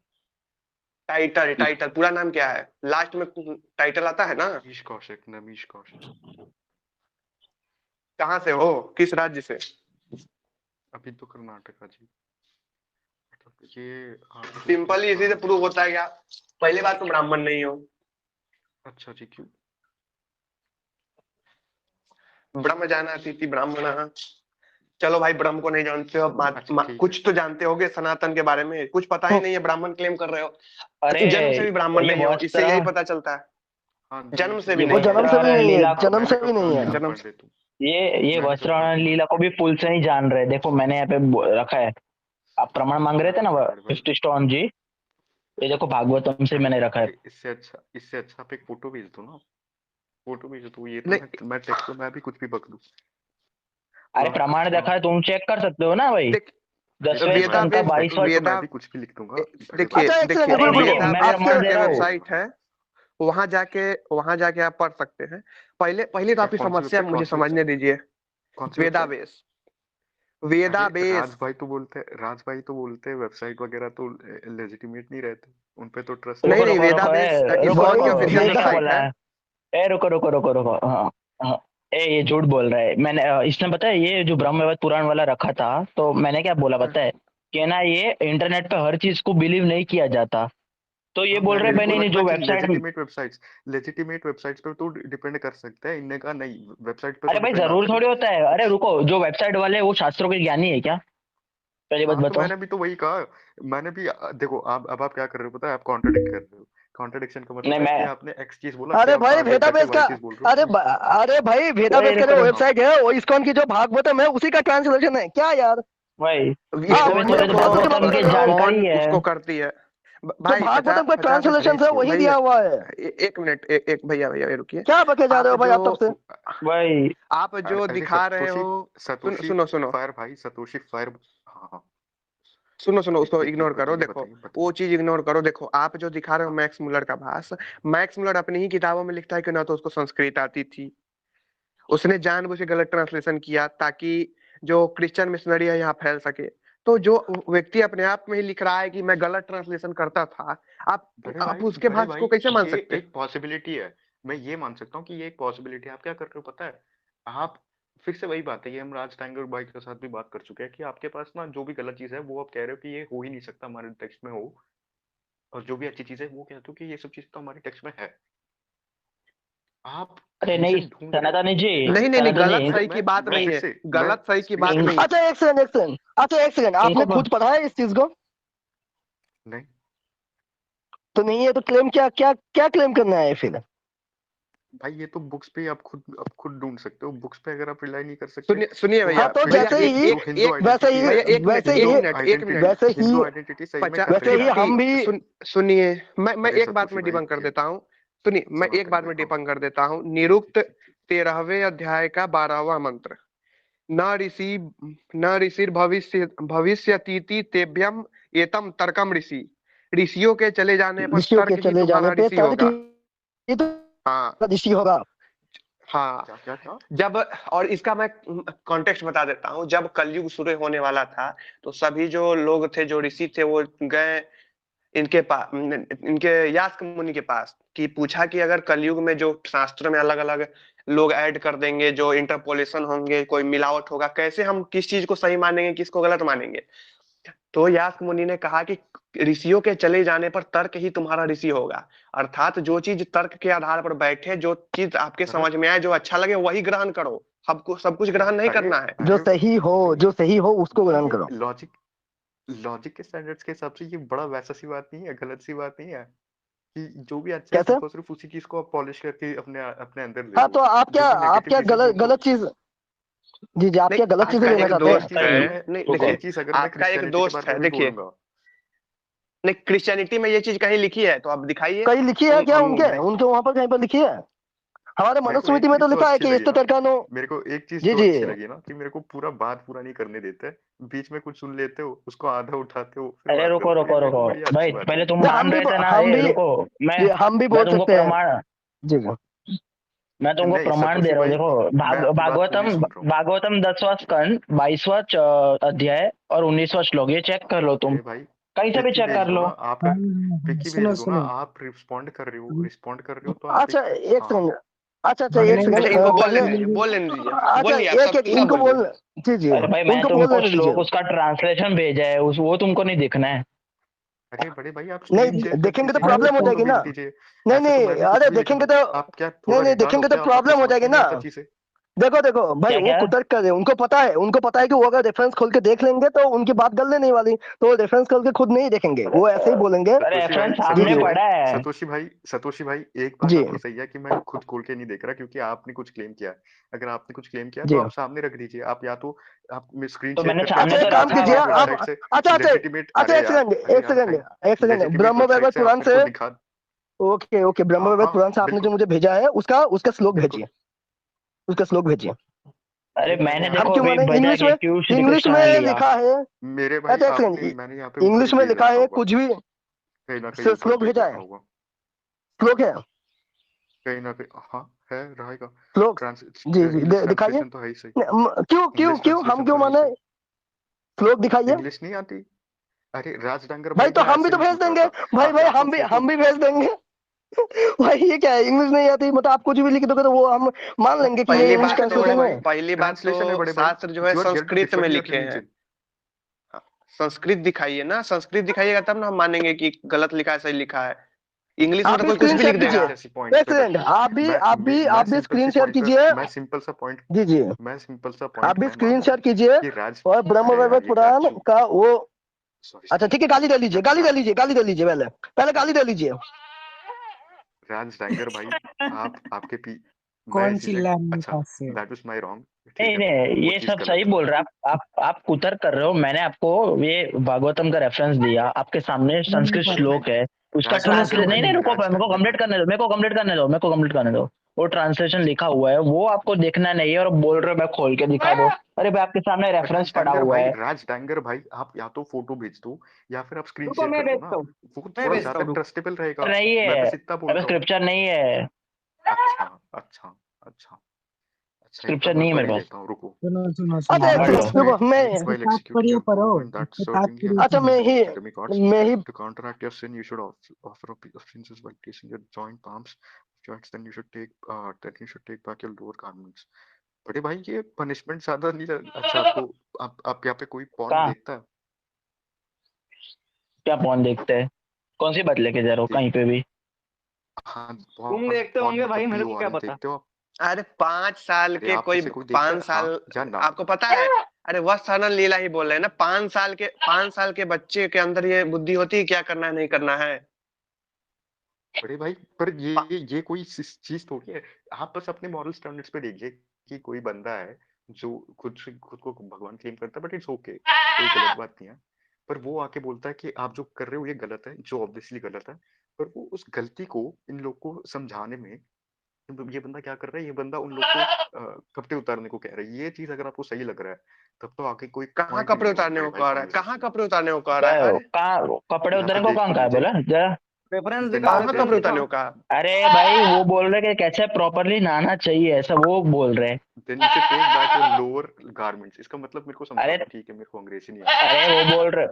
टाइटल, टाइटल पूरा नाम क्या है, लास्ट में टाइटल आता है ना? नमीश कौशिक, नमीश कौशिक। कहाँ से हो, किस राज्य से? अभी तो कर्नाटका जी। मतलब ये आपको क्या सिंपल ही इसी से कहाँ से। प्रूव होता है क्या? पहली बात तो ब्राह्मण नहीं हो। अच्छा जी, क्यों? ब्रह्म जाना अतिथि ब्राह्मण। चलो भाई, ब्रह्म को नहीं जानते हो, अच्छा ठीक है। कुछ तो जानते होगे सनातन के बारे में, कुछ पता ही नहीं है, ब्राह्मण क्लेम कर रहे अरे हो। जन्म से भी ब्राह्मण ये नहीं हो, इससे वस्त्र, यही पता चलता है। हाँ जन्म जन्म से से भी भी ये वो नहीं नहीं है। जन्म वस्त्र से भी हरण नहीं है, लीला हाँ जन्म मैंने से भी कब कहा नहीं कि है। आप जन्म से। पंडित हो। ये मैंने कब वस्त्र कहा हरण था। लीला को भी फुल से नहीं जान रहे। देखो मैंने यहाँ पे आप प्रमाण मांग रहे थे ना, बड़े भाई, 50 स्टोन जी, ये देखो भागवतम से मैंने रखा है। अरे इससे अच्छा आप एक फोटो भेज दो ना, फोटो भेज दो, ये तो नहीं, मैं टेक्स्ट में मैं भी कुछ भी बक दूं। अरे प्रमाण हाँ देखा है, तुम चेक कर सकते हो ना भाई। देख, अरे 10वें तो मैं संता वेदावेश, मैं तो 22वां। मैं तो मैं वेदा भी कुछ भी लिख दूंगा, बड़े भाई। देखिए, अच्छा एक सेकंड, देखिए, अरे रुको नहीं रुको नहीं, मैं वेदावेश आपके प्रमाण दे करके रहा हूँ। वेबसाइट है, वहां जाके आप पढ़ सकते हैं। पहले पहले तो क्या, आपकी कौन सी समस्या वेबसाइट, मुझे कौन सी समझने वेबसाइट, दीजिए। कौन सी वेबसाइट? वेदावेश, वेदा अरे बेस। राज भाई तो बोलते हैं वेबसाइट वगैरह तो लेजिटिमेट नहीं रहते, उन पे तो ट्रस्ट नहीं रुको नहीं नहीं, रुको करते। वेदा रुको बेस रुको इस्कॉन की रुको, ऑफिशियल मैंने क्या वेबसाइट बोला है। है? रुको रुको रुको रुको, हाँ हाँ। ये झूठ बोल रहा है। मैंने इसने पता है ये जो ब्रह्मवैवर्त पुराण वाला रखा था, तो मैंने क्या बोला पता है कि ना ये इंटरनेट पे हर चीज को बिलीव नहीं किया जाता। तो ये हाँ, बोल रहे मेरे भाई को नहीं नहीं लगता जो है कि वेबसाइट। लेजिटिमेट वेबसाइट्स पे तो डिपेंड कर सकते हैं, इनने कहा नहीं वेबसाइट पे तो अरे भाई डिपेंड ना जरूर करे थोड़ी होता है। अरे कुछ। रुको, जो वेबसाइट वाले वो शास्त्रों के ज्ञानी है क्या? पहली बात हाँ, तो बताओ। मैंने भी तो वही कहा। मैंने भी देखो आप अब आप क्या कर रहे हो पता है, आप कॉन्ट्रडिक्ट कर रहे हो। कॉन्ट्रडिक्शन का नहीं मतलब है मैं, कि आपने एक्स चीज बोला, फिर अरे आप भाई बार वेट करके भेदाबेस का, वाई चीज बोल रहे हो। अरे भाई वही भेदाबेस का रुको जो रुको, हाँ, वेबसाइट है वो इस्कॉन की जो भागवतम है उसी का ट्रांसलेशन है क्या यार? वही हाँ वेदावेस इस्कॉन वाले तो मैं तो भागवतम क्या की कह रहा हूँ, जानकारी इस्कॉन है। उसको करती है। जो भाई भागवतम का 50 में ट्रांसलेशन है वही भैया दिया हुआ है। एक मिनट, एक भैया भैया रुकिए। क्या बके जा रहे आप हो भाई जो आप तब से? वही आप जो अरे दिखा रहे हो, सतोशी सुनो सुनो फायर भाई, सतोशी फायर। हाँ हाँ, सुनो सुनो, उसको देखिए इग्नोर करो। बताइए देखो बताइए वो बताइए। चीज इग्नोर करो। देखो आप जो दिखा रहे हो हाँ मैक्स मुलर का भाष, मैक्स मुलर अपनी ही किताबों में लिखता है कि ना तो उसको संस्कृत आती थी। उसने जानबूझ के गलत ट्रांसलेशन किया ताकि जो क्रिश्चियन मिशनरी है यहाँ फैल सके। तो जो व्यक्ति अपने आप में ही लिख रहा है कि मैं गलत ट्रांसलेशन करता था, आप उसके बड़े भाष भाई को कैसे मान ये सकते हैं? एक पॉसिबिलिटी है। मैं ये मान सकता हूँ कि ये एक पॉसिबिलिटी है। आप क्या कर रहे हो पता है, आप फिर से वही बात है, ये हम राज टाइगर भाई के साथ भी बात कर चुके हैं कि आपके पास ना जो भी गलत चीज है वो आप कह रहे हो कि ये हो ही नहीं सकता हमारे टेक्स्ट में हो, और जो भी अच्छी चीज है वो कहते हो कि ये सब चीज तो हमारे टेक्स्ट में है। आप अरे नहीं रीजन ढूंढ रहे हो। सनातनी जी, नहीं नहीं नहीं, सनातनी गलत सही की बात मैं नहीं फिर है। से मैं गलत सही की बात स्क्रीनशॉट नहीं है। अच्छा एक सेकंड एक सेकंड, अच्छा एक सेकंड, आपने इनको खुद पढ़ा है इस चीज को? नहीं तो नहीं है तो क्लेम क्या क्या क्या क्लेम करना है फिर? भाई, ये तो बुक्स पे आप खुद ढूंढ सकते हो। बुक्स पे अगर आप रिलाई नहीं कर सकते सुनिए सुनिए तो भैया, हाँ तो भैया जैसे एक ही जो एक हिंदू एक वैसे आइडेंटिटी ही है, भैया एक मिनट, वैसे ही एक मिनट। वैसे ही हिंदू आइडेंटिटी सही में पचास कन्वे वैसे ही करती हम है। भी सुनिए, मैं अरे एक बात सतोशी में भाई डिबंक कर ये देता हूँ। सुनिए, मैं क्षमा एक बात करिए। में हाँ डिबंक कर देता हूँ। निरुक्त 13वें अध्याय का 12वां मंत्र, न ऋषि न ऋषि भविष्यतीति तेभ्यम एतम तर्कम ऋषि। ऋषियों के चले जाने पर ऋषियों के तर्क ही चले जाने तुम्हारा पे ऋषि तर्क होगा। ही तो हाँ ऋषि होगा। हाँ। क्या क्या क्या जब, और इसका मैं कॉन्टेक्स्ट बता देता हूँ, जब कलयुग शुरू होने वाला था तो सभी जो लोग थे, जो ऋषि थे, वो गए इनके पास, इनके यास्क मुनि के पास, कि पूछा कि अगर कलयुग में जो शास्त्रों में अलग अलग लोग ऐड कर देंगे, जो इंटरपोलेशन होंगे, कोई मिलावट होगा, कैसे हम किस चीज को सही मानेंगे, किसको गलत मानेंगे? तो यास्क मुनि ने कहा कि ऋषियों के चले जाने पर तर्क ही तुम्हारा ऋषि होगा। अर्थात जो चीज तर्क के आधार पर बैठे, जो चीज आपके अरे समझ में आए, जो अच्छा लगे वही ग्रहण करो। सबको सब कुछ ग्रहण नहीं अरे करना है। जो अरे जो सही हो उसको ग्रहण ये करो। लॉजिक के स्टैंडर्ड्स के हिसाब से ये बड़ा वैसा सी बात नहीं है, गलत सी बात नहीं है कि जो भी अच्छा है कैसे? सिर्फ और सिर्फ उसी चीज को आप पॉलिश करके अपने अपने अंदर ले हाँ लो। तो जो भी आप नेगेटिव क्या चीज है वो गलत तो गलत चीज, जी जी आप नहीं, क्या गलत चीजें आपका देखो लेना एक चाहते यही हैं? दोस्त चीज है, अगर भाई मैं नहीं रुको। यही देखिए, चीज अगर मैं आपका एक क्रिश्चियनिटी के दोस्त बारे में है, भी देखिए, बोलूंगा। नहीं क्रिश्चियनिटी में ये चीज कहीं लिखी है तो आप दिखाइए। कहीं लिखी है हम क्या? हम उनके उनके वहां पर कहीं पर लिखी है? हमारे मेरे को मनुस्मृति एक में तो चीज जो लिखा है अच्छी कि लगी इष्ट ना, तर्कानो। मेरे को एक चीज जी जो जी। अच्छी लगी ना कि मेरे को पूरा बात पूरा नहीं करने देते, बीच में कुछ सुन लेते हो, उसको आधा उठाते हो, फिर अरे बात रुको करते हो, ये रुको मेरे को रुको बढ़िया भाई, अच्छी बात पहले लगी। तुम मान रहे थे ना, हम ये भी रुको। मैं जी हम भी मैं बोल तुमको सकते हैं। प्रमाण जी जी। मैं तुमको नहीं प्रमाण दे सतोशी रहा हूँ। भाई, देखो मैं आपकी बात पूरी भागवतम सुन रहा हूँ। भागवतम 10वां स्कंद 22वां अध्याय और 19वां श्लोक, ये चेक कर लो तुम, अरे भाई कहीं से भी पिक ही चेक भेज कर दो लो। ना आपका, पिक ही भेज सुनो दो ना। सुनो। आप रिस्पॉन्ड कर रहे हो तो आप अच्छा एक। एक हाँ सेकंड, अच्छा एक भगवान अच्छा सेकंड इनको बोल पहले। लेने दीजिए, बोल लेने दीजिए, अच्छा बोलिए, आप एक सब एक सब इनको बोलिए। बोल, जी जी अरे भाई मैंने इनको बोल तुमको लेने दीजिए। श्लोक उसका ट्रांसलेशन भेजा है, उस वो तुमको नहीं दिखना है। अरे बड़े भाई आप स्क्रीन शेयर नहीं कर देखेंगे तो दीजिए, अरे प्रॉब्लम हो फोटो जाएगी ना। भेज दीजिए। नहीं ऐसे तो नहीं मैं भी कुछ अरे भी लिख देखेंगे दूं। तो, आप क्या नहीं थोड़ा नहीं निकालो देखेंगे तो क्या आपको प्रॉब्लम हो समझ जाएगी में नहीं ना। आता चीजें। देखो देखो भाई क्या वो क्या? कुतर्क कर रहे हैं, उनको पता है कि वो अगर रेफरेंस खोल के देख लेंगे तो उनकी बात गलने नहीं वाली, तो वो रेफरेंस खोल के खुद नहीं देखेंगे, वो ऐसे ही बोलेंगे। अरे सतोशी रेफरेंस भाई जी सामने जी पड़ा है। सतोशी भाई एक बात जी आपकी सही है कि मैं खुद खोल के नहीं देख रहा क्योंकि आपने कुछ क्लेम किया है। अगर आपने कुछ क्लेम किया तो जी। आप सामने रख दीजिए। आप या तो आप स्क्रीन तो शेयर मैंने करके सामने अच्छा अपनी तो एक काम रखा है कीजिए राजस्थान वैसे। आप, वेबसाइट से अच्छा अच्छा लेजिटिमेट, अच्छा एक सेकंड अरे एक यार सेकंड भाई, एक सेकंड लेजिटिमेट ब्रह्म वेबसाइट वैवर्त से आप पुराण मेरे से। को दिखा। ओके ओके ब्रह्म हाँ वैवर्त हाँ पुराण से आपने जो बिल्कुल मुझे भेजा है उसका उसका श्लोक बिल्कुल। भेजिए, उसका श्लोक भेजिए। अरे अरे मैंने मैंने हम देखो आपको क्यों अभी माने भेजा इंग्लिश कि में, क्यों श्री इंग्लिश कृष्ण ने में लिया। लिखा है। मेरे भाई अच्छा एक आपने सेकंड, मैंने यहाँ पे ऊपर ही इंग्लिश में पेज लिखा रखा है होगा, कुछ भी, कहीं ना कहीं ऊपर श्लोक पेज भेजा रखा है, होगा, श्लोक है, कहीं ना कहीं। हाँ है रहेगा। श्लोक। ट्रांस जी जी इंग्लिश दिखाइए। ट्रांसलेशन तो है ही सही। क्यों क्यों इंग्लिश क्यों हम ट्रांसलेशन क्यों तो है ही माने? सही। श्लोक दिखाइए इंग्लिश नहीं आती? अरे राज डांगर भाई, भाई तो मैं हम भी ऐसे तो नहीं भेज पूछ रहा देंगे था। भाई। आप भाई या तो हम फोटो भी भेज देंगे। भाई ये क्या है, इंग्लिश नहीं आती मतलब आप कुछ भी लिख दोगे तो वो हम मान लेंगे कि ये पहली इंग्लिश बात ट्रांसलेशन है बड़े ट्रांसलेशन तो भाई, है। पहली बात ट्रांसलेशन है तो बड़े भाई। शास्त्र जो है यू आर गेट संस्कृत में डिफरेंटली लिखे हैं। रिलीजन। हाँ, संस्कृत दिखाइए ना, संस्कृत दिखाइएगा तब ना हम मानेंगे कि गलत लिखा है सही लिखा है। इंग्लिश में आप तो भी कोई कुछ स्क्रीन भी शेयर लिख कीजिए, देगा। मैं ऐसी पॉइंट एक पे सेकंड। आप भी मैं screen simple C share point पे कीजिए, मैं सिंपल सा पॉइंट दीजिए। मैं सिंपल सा आप पॉइंट भी मैं स्क्रीन मान रहा शेयर हूँ कीजिए कि राज, और ब्रह्म अरे वैवर्त यार ये क्या पुराण का वो, सॉरी अच्छा ठीक है, गाली दे लीजिए, गाली दे लीजिए, गाली दे लीजिए, पहले पहले गाली दे लीजिए। राज डांगर भाई, आपके मैं कौन इसीलिए, चिल्ला रहा है अच्छा पास से? दैट वाज माय रॉन्ग, नहीं ठीक है, नहीं, वो ये चीज सब गलत सही था। बोल रहे हैं आप कुतर कर रहे हो। मैंने आपको ये भागवतम का रेफरेंस दिया, आपके सामने नहीं संस्कृत पता। नहीं श्लोक है, उसका राज सुनो डांगर ट्रांसलेशन, सुनो नहीं भाई, नहीं सुनो रुको, राज मेरे को डांगर कंप्लीट भाई, करने दो, मेरे को कंप्लीट करने दो। वो ट्रांसलेशन लिखा हुआ है, वो आपको देखना नहीं है और बोल रहे हो मैं खोल के दिखा दो। अरे भाई आपके सामने रेफरेंस पड़ा हुआ है। राज डांगर भाई, आप या तो फोटो भेज दो या फिर आप स्क्रीन रुको शेयर मैं कर दो भेजता ना, हूँ, वो मैं थोड़ा भेजता ज्यादा हूँ, रुको। ट्रस्टेबल रहेगा। नहीं मैं है, बस इतना बोल अबे रहा हूँ। स्क्रिप्चर नहीं है, अच्छा अच्छा अच्छा अच्छा, इतना स्क्रिप्चर मैं नहीं है पढ़ मेरे ही पास। लेता हूँ, रुको। सुनो अच्छा सुनो हाँ एक पढ़ भाई लो। सेकंड इसको रुको, मैं While तात्पर्य executing your पढ़ो, movement that इसको serving your तात्पर्य अच्छा सुनो। demigods, मैं ही to counteract your sin, you should offer up offenses by placing your joint palms of your hands. Then you should take back your lower garments. बड़े भाई ये पनिशमेंट ज्यादा नहीं अच्छा आपको? आप यहाँ पे कोई पॉर्न कहाँ देखता है? क्या पॉन देखते हैं? कौन सी बात लेके जा रहे हो देख, कहीं पे भी? हाँ तुम पॉर्न देखते पॉर्न होंगे भाई, मतलब मेरे को क्या PORN पता। देखते हो आप? अरे 5 साल अरे के आप में कोई से कोई देखता 5 है? हाँ साल, या ना? आपको पता है? अरे वह सरल लीला ही बोल रहे हैं ना, 5 साल के बच्चे के अंदर ये बुद्धि होती है क्या करना है नहीं करना है। बड़े भाई पर पा- ये कोई चीज थोड़ी है। आप बस अपने मॉरल स्टैंडर्ड्स पे देखिए कि कोई बंदा है जो खुद को भगवान क्लेम करता है, बट इट्स ओके, कोई गलत बात नहीं है। पर वो आके बोलता है कि आप जो कर रहे हो ये गलत है, जो ऑब्वियसली गलत है। पर वो उस गलती को इन लोग को समझाने में, ये बंदा क्या कर रहा है, ये बंदा उन लोग को कपड़े उतारने को कह रहा है। ये चीज अगर आपको सही लग रहा है तब तो आगे कोई कहाँ पॉइंट ही कपड़े नहीं है उतारने बड़े को भाई कह रहा है, कहाँ कॉन्वर्सेशन में। कपड़े उतारने को कह रहा क्या है? अरे कहाँ कपड़े यहाँ पे उतारने को देख कहाँ तो कहा है लीजिए, बोला जरा? रेफरेंस देन दिखाओ, कहाँ देन कपड़े रेफरेंस उतारने दिखाओ। को कहा? अरे भाई वो बोल रहे कि कैसे प्रॉपरली नहाना चाहिए, ऐसा वो बोल रहे हैं। Then you should take back your lower garments. इसका मतलब मेरे को समझा अरे दो, ठीक है, मेरे को अंग्रेजी नहीं आता। अरे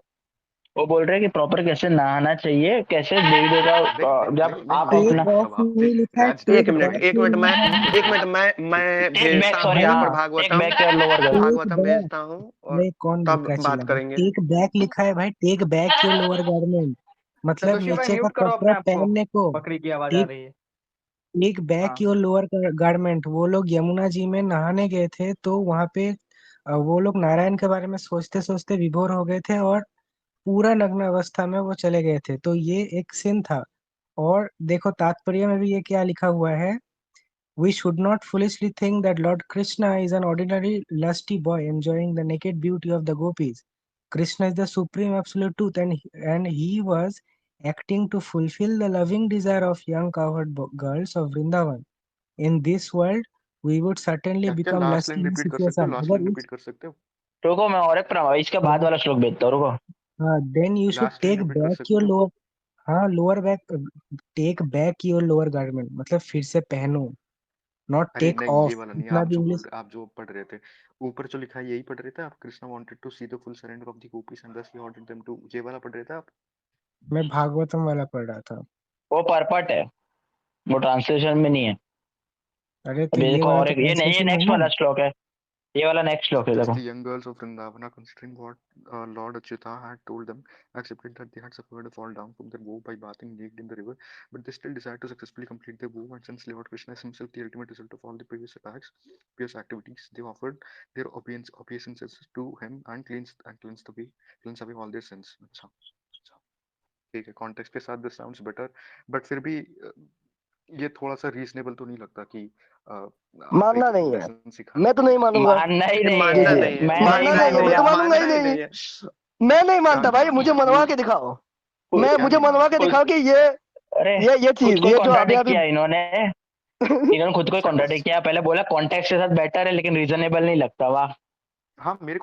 वो बोल रहे कि प्रॉपर कैसे नहाना चाहिए, कैसे देवी देवता जब नहीं नहीं आप नहीं अपना टेक नहीं ऑफ अब आप नहीं लिखा है, राज टेक डांगर भाई, बैक नहीं लिखा है। एक मिनट मैं टेक बैक, भेजता हूँ सॉरी यहाँ भाई पर हाँ, take Bhagavatam, back your lower girl. Take Bhagavatam back, भेजता हूँ और भाई कौन तब क्या चिल्ला बात रहा है? करेंगे। टेक बैक लिखा है भाई, take back your lower garment, मतलब सतोषी भाई नीचे का म्यूट करो अपने कपड़ा आप को, पहनने को। बकरी की आवाज आ टेक रही है। टेक बैक हाँ योर लोअर गारमेंट। वो लोग यमुना जी में नहाने गए थे तो वहां पे वो लोग नारायण के बारे में सोचते सोचते विभोर हो गए थे और पूरा नग्न अवस्था में वो चले गए थे, तो ये एक सिन था। और देखो तात्पर्य में भी ये क्या लिखा हुआ है, We should not foolishly think that Lord Krishna is an ordinary lusty boy enjoying the naked beauty of the gopis. Krishna is the supreme absolute truth, and he was acting to fulfill the loving desire of young cowherd girls of Vrindavan. In this world, we would certainly क्या क्या become last lusty line in repeat कर सकते हो? situation. लास्ट अगर लाइन इस रिपीट कर सकते हो? रुको मैं और एक इसके बाद वाला श्लोक भेजता हूँ, रुको। then you should last line take repeat कर back your सकते हो? lower, हाँ lower back, take back your lower garment मतलब फिर से पहनो, not अरे take नहीं ये off। वाला नहीं, जितना आप भी जो बोल इंग्लिश, रहे, आप जो पढ़ रहे थे ऊपर जो लिखा है यही पढ़ रहे थे आप? Krishna wanted to see the full surrender of the gopis and thus he ordered them to, ये वाला पढ़ रहे थे आप? मैं भागवतम वाला पढ़ रहा था। वो परपट है, वो ट्रांसलेशन में नहीं है। अरे तो अभी ये देखो वाला और तो एक, ये नहीं, ये ट्रांसलेशन है नेक्स्ट ना। वाला श्लोक है, ये वाला नेक्स्ट श्लोक है Thus देखो। the young girls of Vrindavan, considering what Lord Achyuta had told them, accepted that they had suffered a fall down from their vow by bathing naked in the river, but they still desired to successfully complete their vow, and since Lord Krishna is himself the ultimate result of all the previous previous activities, they offered their obeisances to him and cleanse away all their sins. अच्छा, अच्छा, ठीक है, कॉन्टेक्स्ट के साथ दिस साउंड्स बेटर, बट फिर भी ये थोड़ा सा रीजनेबल तो नहीं लगता कि आप मानना एक नहीं है, लेसन सिखाने मैं तो के लिए। नहीं मानूंगा। मानना ही नहीं जी मानना है, जी, नहीं है, मैं नहीं मानना मानना नहीं ही है, नहीं मैं मानूंगा। तो है, मानूंगा ही मानना ही नहीं। नहीं है। मैं नहीं क्या मानता नहीं भाई, मुझे मानोगे? मनवा के दिखाओ। मैं क्या मुझे नहीं मनवा के मानोगे? दिखाओ कि अरे ये खुद चीज को ये जो अभी कॉन्ट्राडिक्ट अभी किया इन्होंने खुद को ही सपोज, कॉन्ट्राडिक्ट किया। पहले बोला कॉन्टेक्स्ट के साथ बेटर है लेकिन रीजनेबल नहीं लगता, वाह। हाँ मेरे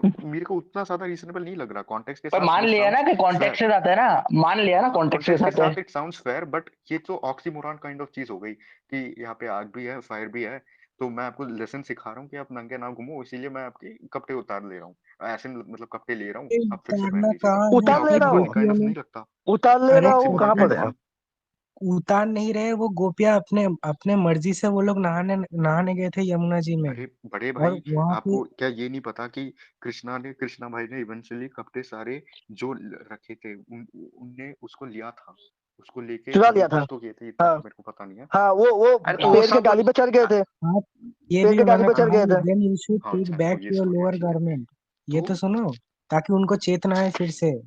को उतना ज्यादा रीजनेबल नहीं लग रहा। कॉन्टेक्स्ट के पर साथ मान दिस लिया ना साउंड्स कि कॉन्टेक्स्ट फेयर। के साथ है ना, मान लिया ना हाँ कॉन्टेक्स्ट के कॉन्टेक्स्ट के साथ है। साथ इट साउंड्स फेयर, बट ये तो ऑक्सीमोरॉन काइंड ऑफ चीज हो गई कि यहाँ पे आग भी है, फायर भी है, तो मैं आपको लेसन सिखा रहा हूँ कि आप नंगे ना घूमो, इसीलिए मैं आपके कपड़े उतार ले रहा हूँ। ऐसे मतलब कपड़े ले रहा हूँ, ये आप फिर से उतारना पहन लीजिएगा। कहाँ है उतार ले आपको रहा वो हूँ, गोपियों अनकाइंड ने? नहीं लगता? उतार ले अरे रहा आपसे हूँ, वो कहाँ पर अनकाइंड है? नहीं? उतार नहीं रहे, वो गोपियां अपने अपने मर्जी से वो लोग नहाने नहाने गए थे यमुना जी में। अरे बड़े और भाई, वहां पे आपको क्या ये नहीं पता कि कृष्णा भाई ने इवेंचुअली कपड़े सारे जो रखे थे उनने उसको लिया था, उसको लेके चुरा पता नहीं लिया था। कुछ तो किए थे, इतना हाँ तो मेरे को पता नहीं है। हाँ, वो अरे तो वो पेड़ के सब डाली पे चढ़ गए थे, आप ये पेड़ भी के डाली मैंने पे चढ़ कहा गए है, थे। देन यू शुड हाँ टेक चलो बैक ये योर स्टोरी लोअर अच्छी है। गारमेंट। ये तो तो सुनो, ताकि उनको चेतना आए फिर से।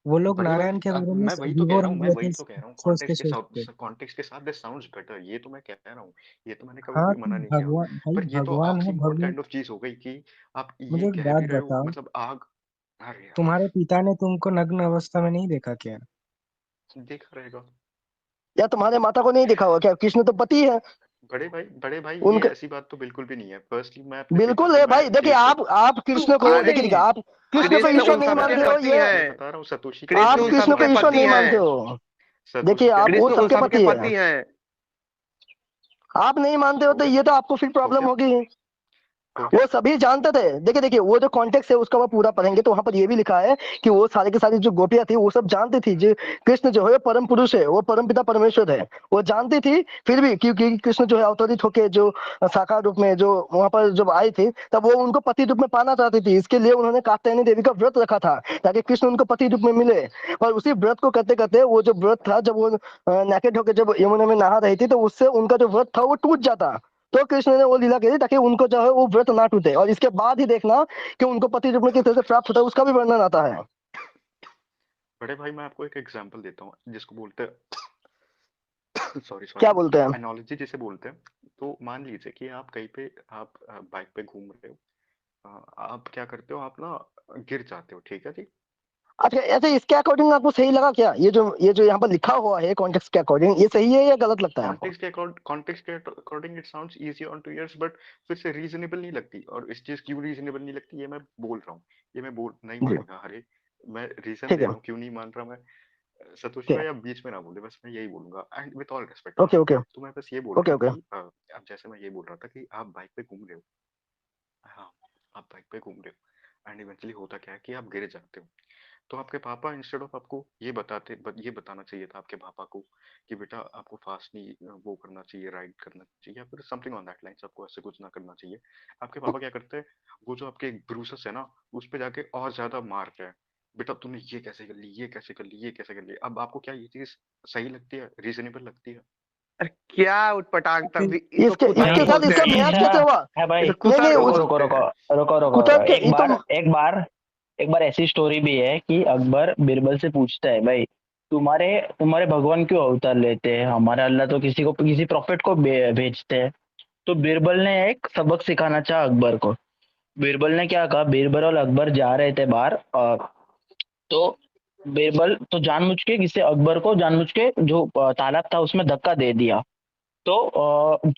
वो लोग बड़े भाई, नारायण के अब बारे में मैं वही तो कह विभोर रहा हो हूँ, मैं गए वही थे तो कह रहा हूँ, सोचते सोचते। कॉन्टेक्स्ट के साथ दिस साउंड्स बेटर, ये तो मैं कह रहा हूँ, ये तो मैंने कभी हाँ भी तो मना नहीं किया। भगवान भाई, पर ये तो भगवान है ऑक्सीमोरन भगवान। काइंड ऑफ चीज हो गई कि आप ये मुझे एक कह बात भी रहे हो, बताओ, मतलब आग। अरे यार, तुम्हारे पिता ने तुमको नग्न अवस्था में नहीं देखा क्या? देखा रहेगा। या तुम्हारे माता को नहीं देखा होगा क्या? कृष्ण तो पति है बड़े भाई ये उनका। ऐसी बात तो बिल्कुल भी नहीं है। फर्स्टली मैं अपने पिता बिल्कुल को है मैं भाई, देखिए एक सेकंड, आप कृष्ण को अरे देखिए आप कृष्ण को कृष्ण ईश्वर उन नहीं सबके मानते हो पति ये। मैं हैं। बता रहा हूँ सतोशी क्या कृष्ण आप कहता उन है, कृष्ण को सबके मान ईश्वर पति नहीं लीजिए। मानते हैं। हो। देखिए सतोशी क्या आप वो कृष्ण कहता है, उन सबके सबके पति है। पति हैं। आप नहीं मानते हो हो तो गया, ये तो आपको फिर हो प्रॉब्लम गया, होगी। हो वो गया। सभी जानते थे। देखिए देखिए वो जो कॉन्टेक्स्ट है उसका वो पूरा पढ़ेंगे तो वहां पर ये भी लिखा है कि वो सारी की सारी जो गोपियां थी वो सब जानती थी जो कृष्ण जो है परम पुरुष है, वो परम पिता परमेश्वर है, वो जानती थी। फिर भी क्योंकि कृष्ण जो है अवतरित होके जो साकार रूप में जो वहां पर जब आई थी तब वो उनको पति रूप में पाना चाहती थी। इसके लिए उन्होंने कात्यायनी देवी का व्रत रखा था ताकि कृष्ण उनको पति रूप में मिले। और उसी व्रत को करते करते वो जो व्रत था, जब वो नेकेड होकर जब यमुना में नहा रही थी तो उससे उनका जो व्रत था वो टूट जाता। तो कृष्ण ने वो लीला करी ताकि उनको जो है वो व्रत ना टूटे। और इसके बाद ही देखना कि उनको पति रूप में किस तरह से प्राप्त होता है उसका भी वर्णन आता है। बड़े भाई मैं आपको एक एग्जांपल देता हूँ जिसको बोलते हैं सॉरी क्या सॉरी, बोलते हैं? एनोलॉजी जिसे बोलते हैं। तो मान लीजिए कि आप कहीं पे आप बाइक पे घूम रहे हो, आप क्या करते हो, आप ना गिर जाते हो, ठीक है जी। अच्छा अच्छा, इसके अकॉर्डिंग आपको सही लगा क्या? ये जो यहाँ पर लिखा हुआ है कॉन्टेक्स्ट के अकॉर्डिंग, ये सही है या गलत लगता है आपको? कॉन्टेक्स्ट के according it sounds easy on two years, but फिर से रीजनेबल नहीं लगती। और इस चीज क्यों रीजनेबल नहीं लगती ये मैं बोल रहा हूँ, ये मैं बोल नहीं जी मानेगा। अरे मैं रीजन ठीक दे है। रहा हूँ क्यों नहीं मान रहा मैं। सतोशी ठीक है। भाई आप बीच में ना बोले, बस मैं यही बोलूंगा, एंड विद ऑल रिस्पेक्ट हाँ। ओके ओके तो मैं बस ये बोल ओके रहा हूँ ओके। कि अब जैसे मैं ये बोल रहा था कि आप बाइक पे घूम रहे हो, हाँ, आप बाइक पे घूम रहे हो एंड इवेंचुअली होता क्या है कि आप गिर जाते हो। तो आपके पापा इंस्टेड ऑफ आपको ये बताना चाहिए था आपके पापा को कि बेटा आपको फास्ट नहीं वो करना चाहिए, राइड करना चाहिए, या फिर समथिंग ऑन दैट लाइंस, आपको ऐसे कुछ ना करना चाहिए। आपके पापा क्या करते हैं, वो जो आपके ब्रूसेस है ना उस पे जाके और ज्यादा मारते हैं, बेटा तूने ये कैसे कर ली, ये कैसे कर ली, ये कैसे कर ली। अब आपको क्या ये चीज सही लगती है, रीजनेबल लगती है? अरे क्या उटपटांग, फिर तभी इसको इसके कुतर्क इसके नहीं साथ बोलते इसका हैं। मैच ऐसा कैसे हुआ? है भाई। इसे नहीं नहीं कुतर्क रुको उस रुको बोलते रुको हैं। रुको रुको रुको, कुतर्क के ये तो एक बार ऐसी स्टोरी भी है कि अकबर बीरबल से पूछता है, भाई तुम्हारे तुम्हारे भगवान क्यों अवतार लेते हैं, हमारा अल्लाह तो किसी प्रॉफिट को भेजते हैं। तो बीरबल ने एक सबक सिखाना चाहा अकबर को। बीरबल ने क्या कहा, बीरबल और अकबर जा रहे थे बाहर, तो बीरबल तो जानबूझ के किसी अकबर को जानबूझ के जो तालाब था उसमें धक्का दे दिया। तो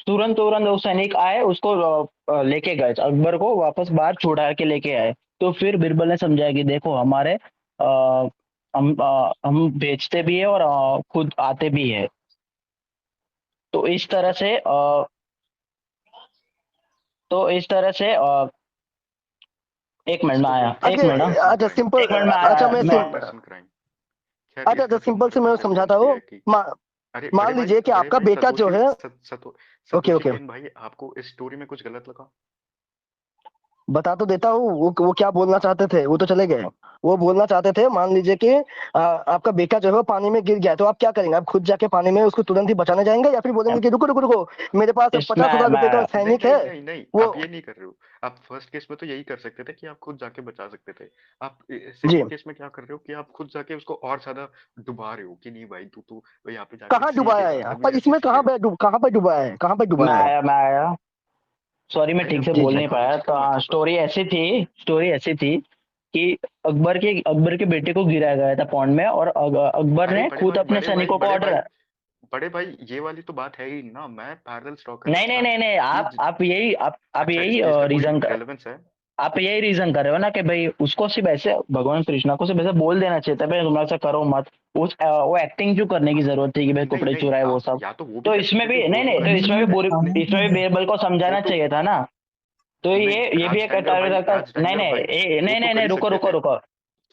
तुरंत तुरंत वो सैनिक आए, उसको लेके गए, अकबर को वापस बाहर छुड़ा के लेके आए। तो फिर बीरबल ने समझाया कि देखो हमारे हम बेचते भी है और खुद आते भी है। तो इस तरह अच्छा से एक मिनट में इसको आया, बोलते हैं एक अच्छा मिनट हाँ, अच्छा सिंपल। एक मिनट में इसको अच्छा आया मैं बोलते हैं मैं। सिंपल। Lesson crime. खैर अच्छा अच्छा इसका सिंपल से तुम्हारे मैं पास समझाता रेफरेंस भी हूँ। है कि अरे मान लीजिए कि बड़े आपका भाई बेटा जो है। ओके सतोशी ओके, केन भाई, आपको इस स्टोरी में कुछ गलत लगा? बता तो देता हूँ वो क्या बोलना चाहते थे, वो तो चले गए। वो बोलना चाहते थे, मान लीजिए कि आपका बेटा जो है वो पानी में गिर गया तो आप क्या करेंगे? आप खुद जाके पानी में उसको तुरंत ही बचाने जाएंगे या फिर बोलेंगे कि रुको रुको रुको, मेरे पास इसमें आया 50,000 मैं रुपए का आया। नहीं सैनिक नहीं है नहीं नहीं, वो। आप ये नहीं कर रहे हो। आप फर्स्ट केस में तो यही कर सकते थे कि आप खुद जाके बचा सकते थे। आप जी। सेकंड केस में क्या कर रहे हो कि आप खुद जाके उसको और ज्यादा डुबा रहे हो कि नहीं भाई तू तू यहाँ पे जाके कहाँ डुबाया है सीखेगा, यार? तू भी पर ऐसे इसमें सीखेगा। कहाँ पे डुबाया है? कहाँ पे डुबाया है? मैं आया। सॉरी मैं भाई ठीक आप से जी बोल जी नहीं पाया। टर्मिनोलॉजी का तो मतलब बताओ। स्टोरी ऐसी थी कि अकबर के बेटे को गिराया गया था पौंड में, और अकबर अरे ने खुद अपने सैनिकों को ऑर्डर। बड़े भाई ये वाली तो बात है ही ना, मैं पैरेलल ड्रॉ कर रहा नहीं नहीं था नहीं नहीं, कि आप अच्छा यही इसका इसका कोई रीजन रेलेवेंस है? आप यही रीजन कर रहे हो ना कि भाई उसको सिर्फ ऐसे भगवान कृष्णा को सिर्फ ऐसे बोल देना चाहिए था, भाई तुम ऐसा करो मत। वो एक्टिंग क्यों करने की जरूरत थी कि भाई नहीं कपड़े नहीं, चुराए वो आप सब। या तो वो भी तो कर इसमें सकते थे, भी वो नहीं तो नहीं, कर तो ही नहीं सकते थे। इसमें भी समझ बीरबल को वो समझाना तो चाहिए था ना। तो नहीं ये भी राज एक टेंडर भाई, तरह का, राज नहीं टेंडर नहीं भाई वो नहीं तो नहीं कर नहीं, ही रुको सकते रुको थे। रुको।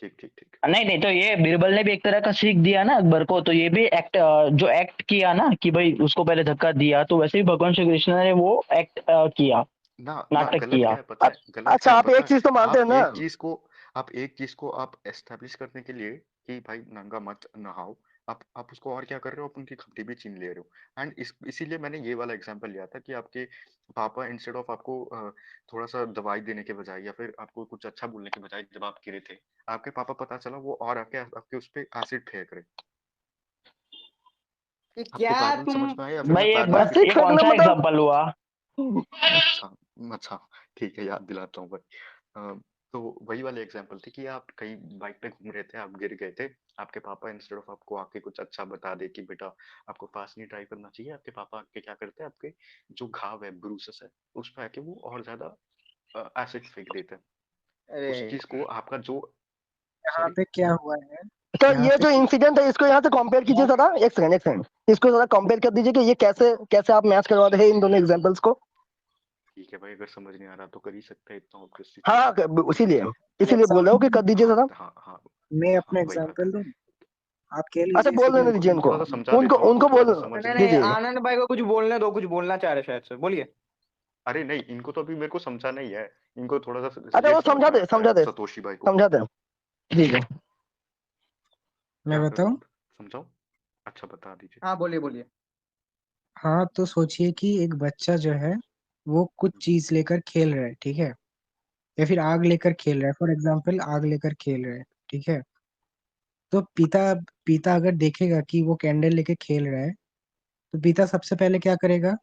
ठीक ठीक ठीक। नहीं नहीं, तो ये बीरबल ने भी एक तरह का सीख दिया ना अकबर को, तो ये भी एक्ट, जो एक्ट किया ना कि भाई उसको पहले धक्का दिया, तो वैसे ही भगवान श्री कृष्ण ने वो एक्ट किया, ना ना नाटक गलत क्या किया। है पता है, गलत अच्छा क्या है आप पता एक है? चीज तो मानते हैं आप ना। एक चीज को आप एस्टेब्लिश करने के लिए कि भाई नंगा मत नहाओ, आप उसको और क्या कर रहे हो, आप उनकी खपड़ी भी छीन ले रहे हो। एंड इसीलिए मैंने ये वाला एग्जांपल लिया था कि आपके पापा इंस्टेड ऑफ आपको थोड़ा सा दवाई देने के बजाय या फिर आपको कुछ अच्छा बोलने के बजाय, जब आप गिरे थे, आपके पापा पता चला वो और आके आपके उस पे एसिड फेंक रहे। कि आपको क्या पैरेलल तुम। समझ में आया या फिर मैं भाई पैरेलल ऐसे ही ये किसी कौन फेंकना सा मतलब। एग्जाम्पल हुआ? अच्छा अच्छा, ठीक है, याद दिलाता हूँ भाई। तो वही वाले एग्जांपल थे कि आप कहीं बाइक पे घूम रहे थे, आप गिर गए थे, आपके पापा इंस्टेड ऑफ आपको आके कुछ अच्छा बता दे कि बेटा आपको फास्ट नहीं ड्राइव करना चाहिए, आपके पापा आके क्या करते हैं, आपके जो घाव है, ब्रूसेस है, उस पे आके वो और ज्यादा एसिड फेंक देते हैं। अरे उस चीज को आपका जो, यहाँ सॉरी, पे क्या हुआ है, तो यहाँ ये पे जो इंसिडेंट है इसको यहाँ से कंपेयर कीजिए जरा, एक सेकंड एक सेकंड, इसको जरा कंपेयर कर दीजिए कि ये कैसे कैसे आप मैच करवा रहे हैं इन दोनों एग्जांपल्स को। ठीक है भाई, अगर समझ नहीं आ रहा तो कर ही सकते हैं, इतना ऑब्वियस सी हाँ चीज हाँ, है। इसीलिए इसीलिए बोल रहा हूँ कि एग्जाम्पल, कर दीजिए हाँ जरा। हाँ हाँ मैं हाँ, अपना वही बात है। एग्जाम्पल दूं, आप कह अच्छा लीजिए बोल फिर लेने मैं दीजिए मैं उनको, थोड़ा सा समझा उनको देता हूँ, वो उनको थोड़ा बोल सा समझ नहीं लें। नहीं, दीजिए। आनंद भाई को कुछ बोलने दो, कुछ बोलना चाह रहे शायद से, बोलिए। अरे नहीं, इनको तो अभी मेरे को समझाना ही है, इनको थोड़ा सा अच्छा वो लेट समझ में आता है समझा दे सतोशी भाई को। समझा दे। ठीक है। क्या मैं करूँ बताऊं। अब, समझाओ, अच्छा बता दीजिए। हाँ बोलिए बोलिए। हाँ तो सोचिए कि एक बच्चा जो है वो कुछ चीज लेकर खेल रहा है, ठीक है, या फिर आग लेकर खेल रहा है, फॉर एग्जाम्पल आग लेकर खेल रहा है, ठीक है। तो पिता पिता अगर देखेगा कि वो कैंडल लेके खेल रहा है, तो पिता सबसे पहले क्या करेगा,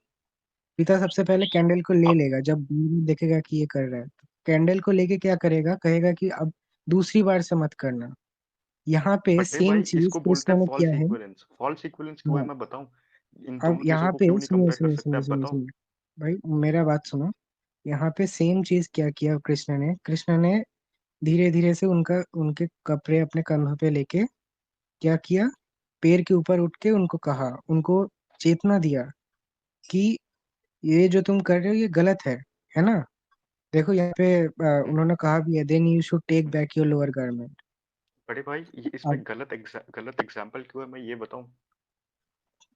पिता सबसे पहले कैंडल को ले अब लेगा, जब देखेगा कि ये कर रहा है तो कैंडल को लेके क्या करेगा, कहेगा कि अब दूसरी बार से मत करना। यहाँ पे बड़े सेम भाई चीज इसको बोलते कृष्ण हैं ने फॉल्स किया है। इक्विवेलेंस, फॉल्स इक्विवेलेंस क्यों है हाँ, मैं बताऊं, इन अब दोनों चीजों यहाँ को पे क्यों नहीं सुनिए कंपेयर कर सुनिए सकते, सुनिए आप सुनिए बताओ। सुनिए, भाई मेरा बात सुनो। यहाँ पे सेम चीज क्या किया कृष्ण ने धीरे धीरे से उनका उनके कपड़े अपने कंधों पे लेके क्या किया, पेड़ के ऊपर उठ के उनको कहा, उनको चेतना दिया कि ये जो तुम कर रहे हो ये गलत है ना। देखो यहाँ पे हम्म, उन्होंने कहा भी है, then you should take hmm. Back your lower garment. बड़े भाई इसमें अब गलत एग्जाम्पल क्यों है, मैं ये बताऊं।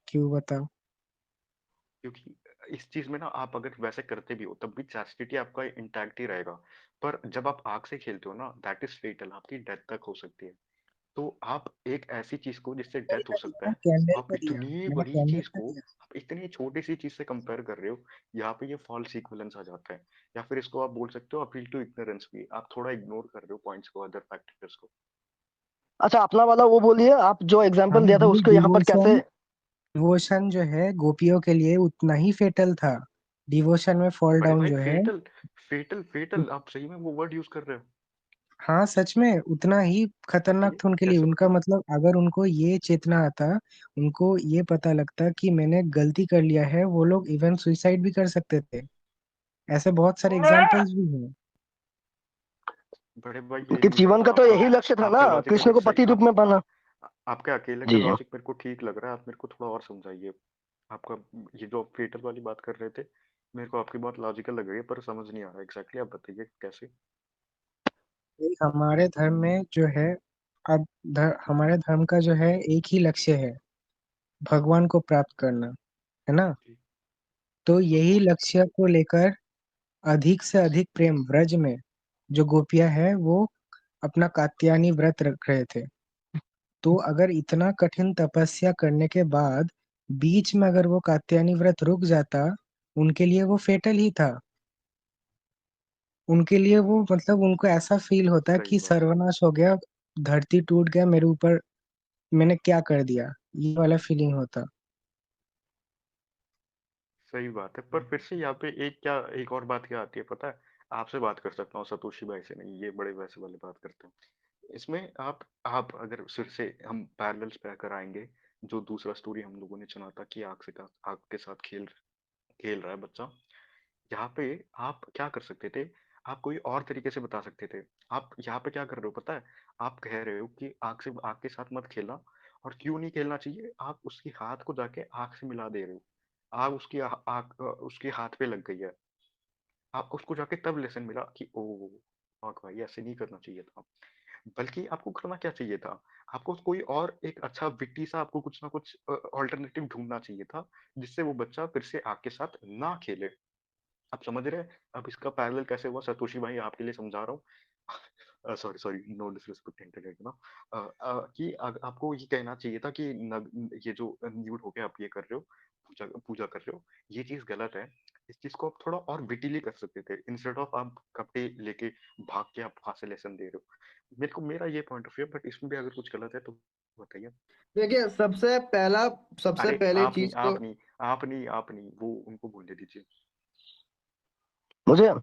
क्यों बताओ। क्योंकि इस चीज में ना, आप अगर वैसे करते भी हो तब भी चैस्टिटी आपका इंटैक्ट ही रहेगा, पर जब आप आग से खेलते हो ना, दैट इज फेटल, आपकी डेथ तक हो सकती है। तो आप एक ऐसी चीज को जिससे भाई डेथ हो सकता है, कैंडल आप का दिया, इतनी मैंने बड़ी कैंडल चीज का को, दिया। आप इतनी छोटी सी चीज से कंपेयर कर रहे हो, यहाँ पे ये फॉल्स इक्विवेलेंस आ जाता है। या फिर इसको आप बोल सकते हो अपील टू इग्नोरेंस भी, आप थोड़ा इग्नोर कर रहे हो पॉइंट्स को, अदर फैक्टर्स को। अच्छा अपना वाला वो बोलिए, आप जो हाँ एग्जांपल दिया था भाई, उसको यहाँ पर कैसे। डिवोशन जो है गोपियों के लिए उतना ही फेटल था। डिवोशन में फॉल बड़े डाउन भाई जो है, फेटल, फेटल आप सही में वो वर्ड यूज कर रहे हो। हाँ सच में उतना ही खतरनाक बताइए था उनके लिए। कैसे, उनका बताओ। मतलब अगर उनको ये चेतना आता, उनको ये पता लगता कि मैंने गलती कर लिया है, वो लोग इवन सुइसाइड भी कर सकते थे। ऐसे बहुत सारे एग्जाम्पल्स भी हैं। बड़े भाई ये कि नहीं हो जीवन सकता, का तो आपका यही लक्ष्य था ना, आपका लॉजिकल कृष्ण को सही, पति रूप में पाना। आपके अकेले का जी जी। लॉजिक मेरे को ठीक लग रहा है, आप मेरे को थोड़ा और समझाइए। आपका ये जो फेटल वाली बात कर रहे थे, मेरे को आपकी बात लॉजिकल लग रही है, पर समझ नहीं आ रहा एग्जैक्टली, आप बताइए कैसे। भाई, हमारे धर्म में जो है, अब हमारे धर्म का जो है एक ही लक्ष्य है, भगवान को प्राप्त करना, है ना। जी, तो ऑफ यही कोर्स। लक्ष्य को लेकर अधिक से अधिक प्रेम ब्रज में जो गोपियां है वो अपना कात्यायनी व्रत रख रहे थे। तो अगर इतना कठिन तपस्या करने के बाद बीच में अगर वो कात्यायनी व्रत रुक जाता, उनके लिए वो फेटल ही था। उनके लिए वो मतलब उनको ऐसा फील होता सही कि बात है, सर्वनाश हो गया, धरती टूट गया मेरे ऊपर, मैंने क्या कर दिया, ये वाला फीलिंग होता। सही बात है, पर फिर से यहाँ पे एक और बात क्या आती है पता है, आपसे बात कर सकता हूँ सतोशी भाई से नहीं, ये बड़े वैसे वाली बात करते हैं इसमें। आप अगर फिर से हम पैरेलल्स पे आकर आएंगे, जो दूसरा स्टोरी हम लोगों ने सुना था कि आग के साथ खेल खेल रहा है बच्चा, यहाँ पे आप क्या कर सकते थे, आप कोई और तरीके से बता सकते थे। आप यहाँ पे क्या कर रहे हो पता है, आप कह रहे हो कि आग के साथ मत खेलना, और क्यों नहीं खेलना चाहिए, आप उसकी हाथ को जाके आग से मिला दे रहे हो, आग उसकी हाथ पे लग गई है, आप उसको जाके तब लेसन मिला कि ओ वाक भाई ऐसे नहीं करना चाहिए था। बल्कि आपको करना क्या चाहिए था? आपको कोई और एक अच्छा विट्टी सा आपको कुछ ना कुछ अल्टरनेटिव ढूँढना चाहिए था, जिससे वो बच्चा फिर से आपके साथ ना खेले। आप समझ रहे हैं? अब इसका पैरेलल कैसे हुआ सतोशी भाई आपके लिए समझा रहा हूँ। Sorry sorry no disrespect internet ना कि आपको ये कहना चाहिए था कि ये जो न्यूड होके आप ये कर रहे हो पूजा पूजा कर रहे हो ये चीज गलत है। इस चीज को आप थोड़ा और विटिली कर सकते थे इंस्टेड ऑफ आप कपड़े लेके भाग के आप वहां से लेसन दे रहे हो। मेरा ये पॉइंट ऑफ व्यू बट इसमें भी अगर कुछ गलत है तो बताइए। देखिए सबसे अरे पहले आप नहीं चीज तो आप नहीं वो उनको बोलने दीजिए। मुझे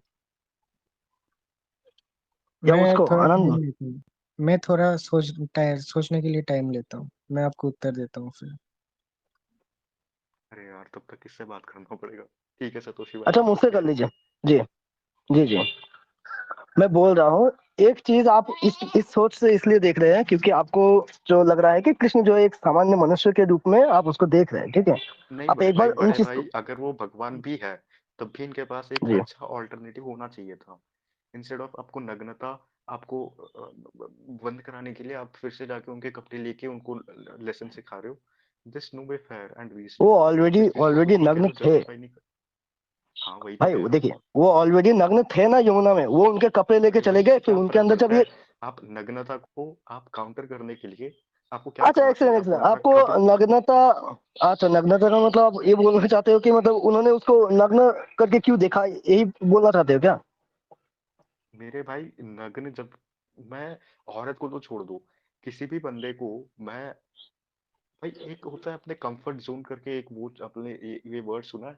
या मैं उसको थोड़ा आनंद। टाइम लेता हूँ। मैं थोड़ा सोचने के लिए टाइम लेता हूँ, मैं आपको उत्तर देता हूँ फिर। अरे यार तब तक किससे बात करना पड़ेगा। ठीक है सतोशी भाई अच्छा आप मुझसे पूछिए। कर लीजिए। जी जी जी। मैं बोल रहा हूँ, एक चीज आप इस सोच से इसलिए देख रहे हैं क्योंकि आपको जो लग रहा है कि कृष्ण जो एक सामान्य मनुष्य के रूप में आप उसको देख रहे हैं, ठीक है। नहीं आप एक बार उन बड़े चीज को। भाई अगर वो भगवान भी है तब भी इनके पास एक जी अच्छा ऑल्टरनेटिव होना चाहिए था। इंस्टेड ऑफ आपको नग्नता आपको बंद कराने के लिए आप फिर से जाके उनके कपड़े लेके उनको लेसन सिखा रहे हो। This no way fair and वो रीजनेबल। ऑलरेडी इस चीज को तो ऑलरेडी ठीक है नग्न तो थे। जस्टिफाई नहीं कर। हाँ वही तो भाई कह वो रहा हूँ। देखिए, वो ऑलरेडी नग्न थे ना यमुना में, वो उनके कपड़े लेके बड़े चले भाई गए, फिर क्या उनके फर्क अंदर जब पड़ता ये। है। आप नग्नता को आप काउंटर करने के लिए आपको क्या अच्छा करना एक चाहिए सेकंड, एक आपको सेकंड, उनका आपको कपड़े। नग्नता। अच्छा नग्नता का मतलब आप ये बोलना चाहते हो कि मतलब उन्होंने उसको नग्न करके क्यों देखा, यही बोलना चाहते हो क्या? मेरे भाई नग्न जब मैं औरत को तो छोड़ दो किसी भी बंदे को मैं भाई एक होता है अपने कंफर्ट जोन करके एक वो अपने ये वर्ड सुना है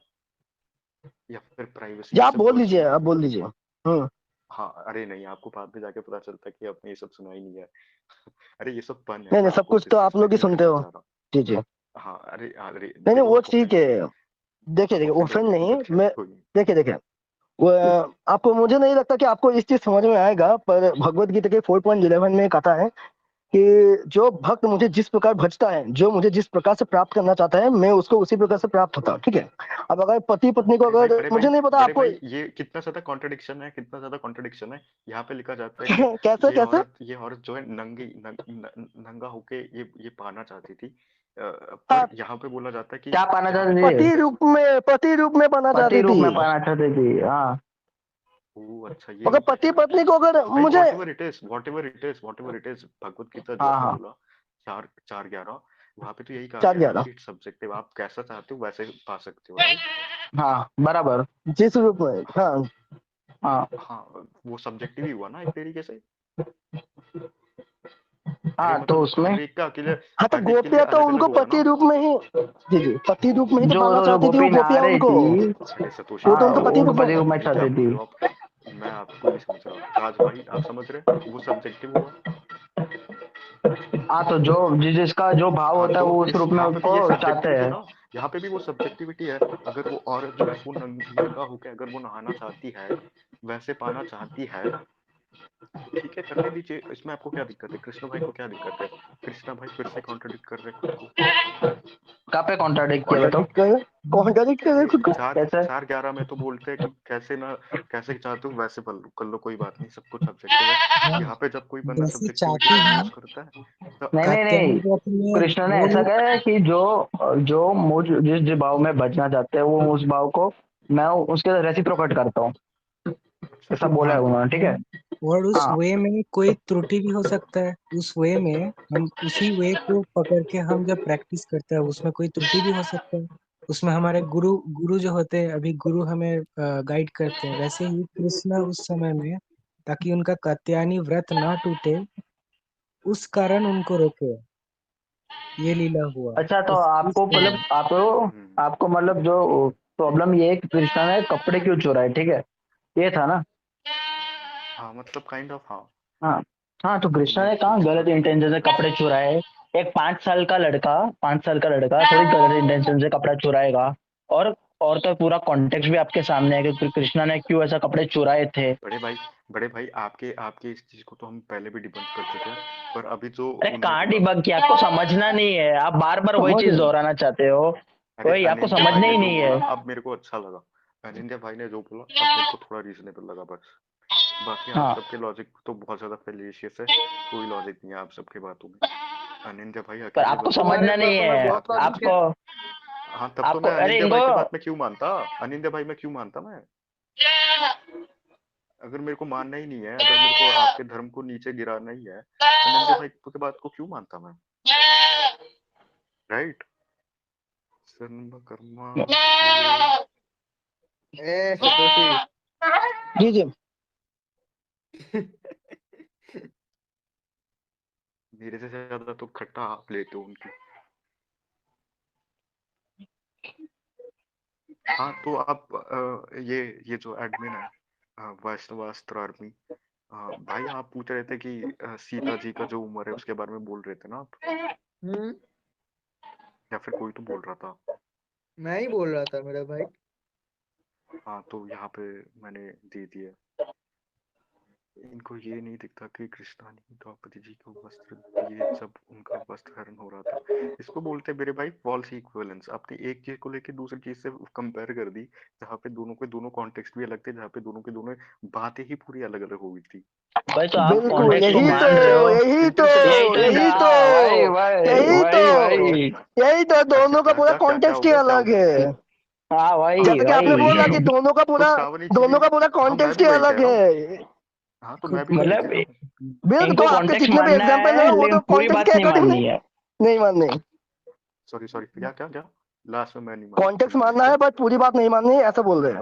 या फिर प्राइवेसी या ये आप सब बोल वर्ड लीजिए, सुने हैं आप आपने बोल कभी। लीजिए। हम्म। हाँ अरे नहीं आपको बाद में जाके पता चलता है कि आपने ये सब सुना ही नहीं है। अरे ये सब फन है नहीं मैं नहीं, सब आपको कुछ तो आप लोग डिसरिस्पेक्ट ही नहीं सुनते करना हो। चाह रहा। जी जी। हाँ अरे अरे नहीं नहीं, देखो वो आप ठीक ऑफेंड हो है। गए। देखिए आप देखिए, ऑफेंड हो ओफेंड गए नहीं बट खैर मैं। कोई नहीं। देखिए देखिए, वो आपको, मुझे नहीं लगता कि आपको इस चीज समझ में आएगा, पर भगवत गीता के 4.11 में कहा है कि जो भक्त मुझे जिस प्रकार भजता है, जो मुझे जिस प्रकार से प्राप्त करना चाहता है, मैं उसको उसी प्रकार से प्राप्त होता हूँ, ठीक है। अब अगर पति पत्नी को, अगर मुझे नहीं पता बड़े आपको। भाई ये कितना ज्यादा कॉन्ट्रडिक्शन है कितना ज्यादा कॉन्ट्रडिक्शन है। यहाँ पे लिखा जाता है कि कैसे कैसे? ये औरत जो है नंगा होके ये पाना चाहती थी। पर हाँ, यहाँ पे बोला जाता है कि क्या पाना यहाँ पे चाहती पति थी? कैसे। पति रूप में बना पति चाहती रूप थी। में पाना चाहती थी, हाँ। ओह अच्छा ये अगर होता पति है। पत्नी को अगर भाई मुझे। What ever it is Bhagavad Gita जो हाँ आपने हाँ। बोला 4:11 वहां पे तो यही कहा चार गया है ना ग्यारह कि इट्स सब्जेक्टिव आप कैसा चाहते हो वैसे पा सकते हो राइट। हाँ बराबर। जिस रूप में, हाँ। हाँ हाँ वो सब्जेक्टिव ही हुआ ना एक तरीके से। अरे हाँ, तो मतलब उसमें हाँ तो हर एक के लिए गोपियां तो अलग अलग उनको हुआ पति ना। रूप में ही। जी जी, पति रूप में ही तो जो पाना जो चाहती थी वो गोपी नहा गोपियां रही उनको। थी, अरे सतोषी वो तो भाई हाँ उनको पति उनको रूप में। पति रूप में ये क्या चाहती बोल थी। रहे हो आप। मैं आपको नहीं समझ रहा राज भाई आप समझ रहे वो सब्जेक्टिव हुआ। हाँ तो जो जिसका जो भाव हाँ होता है तो वो उस इस रूप में यहाँ पे भी उसको ये चाहते सब्जेक्टिविटी हैं। ना यहाँ पे भी वो सब्जेक्टिविटी है। अगर वो औरत जो है वो नंगा होकर अगर वो नहाना चाहती है वैसे पाना चाहती है तो ठीक है करने दीजिए इसमें आपको क्या दिक्कत है। कृष्ण भाई को क्या दिक्कत है। कृष्णा भाई फिर से कॉन्ट्रडिक्ट कर रहे हैं खुद को। कहाँ पे कॉन्ट्राडिक्ट किया बताओ? कॉन्ट्रडिक्ट कर, कॉन्ट्रडिक्ट कर अरे खुद को। चार कैसे? 4:11 में तो बोलते हैं कि कैसे चाहते हो वैसे कर लो कोई बात नहीं सब कुछ सब्जेक्टिव है। हाँ, यहाँ पे जब कोई बंदा जैसे सब्जेक्टिविटी चाहते का हैं यूज करता है तो नहीं नहीं कात्यायन नहीं, व्रत में कृष्ण ने वो ऐसा लोग। कहा है कि जो जो मुझ जिस भाव में बचना चाहते हैं वो उस भाव को मैं उसके रेसिप्रोकेट करता हूँ, अच्छा ऐसा बोला है हाँ उन्होंने, ठीक है। और उस हाँ वे में कोई त्रुटि भी हो सकता है, उस वे में हम उसी वे को पकड़ के हम जब प्रैक्टिस करते हैं उसमें कोई त्रुटि भी हो सकता है। उसमें हमारे गुरु गुरु जो होते हैं, अभी गुरु हमें गाइड करते हैं, वैसे ही कृष्ण उस समय में, ताकि उनका कात्यायनी व्रत ना टूटे, उस कारण उनको रोके, ये लीला हुआ। अच्छा, तो उस आपको मतलब हम्म, आपको मतलब जो प्रॉब्लम ये है कि कृष्णा ने कपड़े क्यों चुराए, ठीक है, ये था ना? हाँ मतलब काइंड ऑफ हाँ हाँ हाँ, तो कृष्णा ये ने कहा कुछ था गलत कि इंटेंशन से कपड़े चुराए। एक 5 साल का लड़का थोड़ी गलत इंटेंशन से कपड़ा चुराएगा। और और तो पूरा कॉन्टेक्स्ट भी आपके सामने है कि कृष्णा ने क्यों ऐसा कपड़े चुराए थे। बड़े भाई आपके आपके इस चीज को तो हम पहले भी डिबंक कर चुके हैं। पर अभी जो अरे उनने कहाँ बोला डिबंक किया, आपको समझना नहीं है, आप बार बार वही समझ चीज रहे हैं। दोहराना चाहते हो। अरे वही आपको अनिंदर भाई समझना ने ही जो नहीं बोला है। अब मेरे को अच्छा लगा। अनिंद्य भाई ने जो बोला अब मेरे को थोड़ा रीजनेबल लगा बस। बाकी आप हाँ सबके लॉजिक तो बहुत ज्यादा फेलिशियस है, कोई लॉजिक नहीं है आप सबके बातों में। अनिंद्य भाई पर अकेले आपको बंदे को तुम्हारे समझना मार नहीं बातों के में है। बहुत बात कर लॉजिक है। आपको हाँ तब तो आपको मैं अरे अनिंद्य इनको भाई की बात में क्यों मानता, अनिंद्य भाई में क्यों मानता मैं, अगर मेरे को मानना ही नहीं है, अगर मेरे को आपके धर्म को नीचे गिराना ही है, अनिंद्य भाई की बात को क्यों मानता मैं, राइट। सर्व कर्मा ए सतोशी। जी जी। मेरे से ज्यादा तो खट्टा आप लेते हो उनकी। हाँ तो आप ये जो एडमिन है वस्त्र आर्मी, भाई आप पूछ रहे थे कि सीता जी का जो उम्र है उसके बारे में बोल रहे थे ना आप, हम्म, या फिर कोई तो बोल रहा था। मैं ही बोल रहा था मेरा भाई। हाँ तो यहाँ पे मैंने दे दिया। इनको ये नहीं दिखता कि कृष्णा ने द्रौपदी जी को वस्त्र दिए जब उनका वस्त्र हरण हो रहा था। इसको बोलते हैं मेरे भाई फॉल्स इक्विवेलेंस। आपने एक चीज को लेके दूसरी चीज से कंपेयर कर दी, जहाँ पे दोनों के दोनों कॉन्टेक्स्ट भी अलग थे, जहाँ पे दोनों के दोनों बातें ही पूरी अलग अलग हो गई थी। भाई तो आप बिल्कुल, कॉन्टेक्स्ट को यही तो मान रहे हो। यही तो इंटरप्रिटेशन यही तो यही तो हाँ भाई भाई यही तो भाई भाई। यही तो अच्छा दोनों का क्या पूरा क्या क्या क्या कॉन्टेक्स्ट हो ही गया, क्या हो अलग गया। है। हाँ भाई जैसा कि आपने भाई। बोला कि तो श्रावणी जी दोनों का पूरा हाँ मैं कॉन्टेक्स्ट भी ही वही कह अलग रहा हूँ। है। हाँ तो खुद मैं भी को वही मतलब कह रहा हूँ। बिल्कुल, इनको आपके कॉन्टेक्स्ट जितने भी मानना एग्जांपल है है वो लेकिन तो पूरी कॉन्टेक्स्ट बात के नहीं अकॉर्डिंग माननी है। नहीं मानने। सॉरी सॉरी क्या क्या क्या, लास्ट में मैं नहीं कॉन्टेक्स्ट सुन पाया मानना क्या। है बट पूरी बात नहीं माननी है, ऐसा बोल रहे हैं।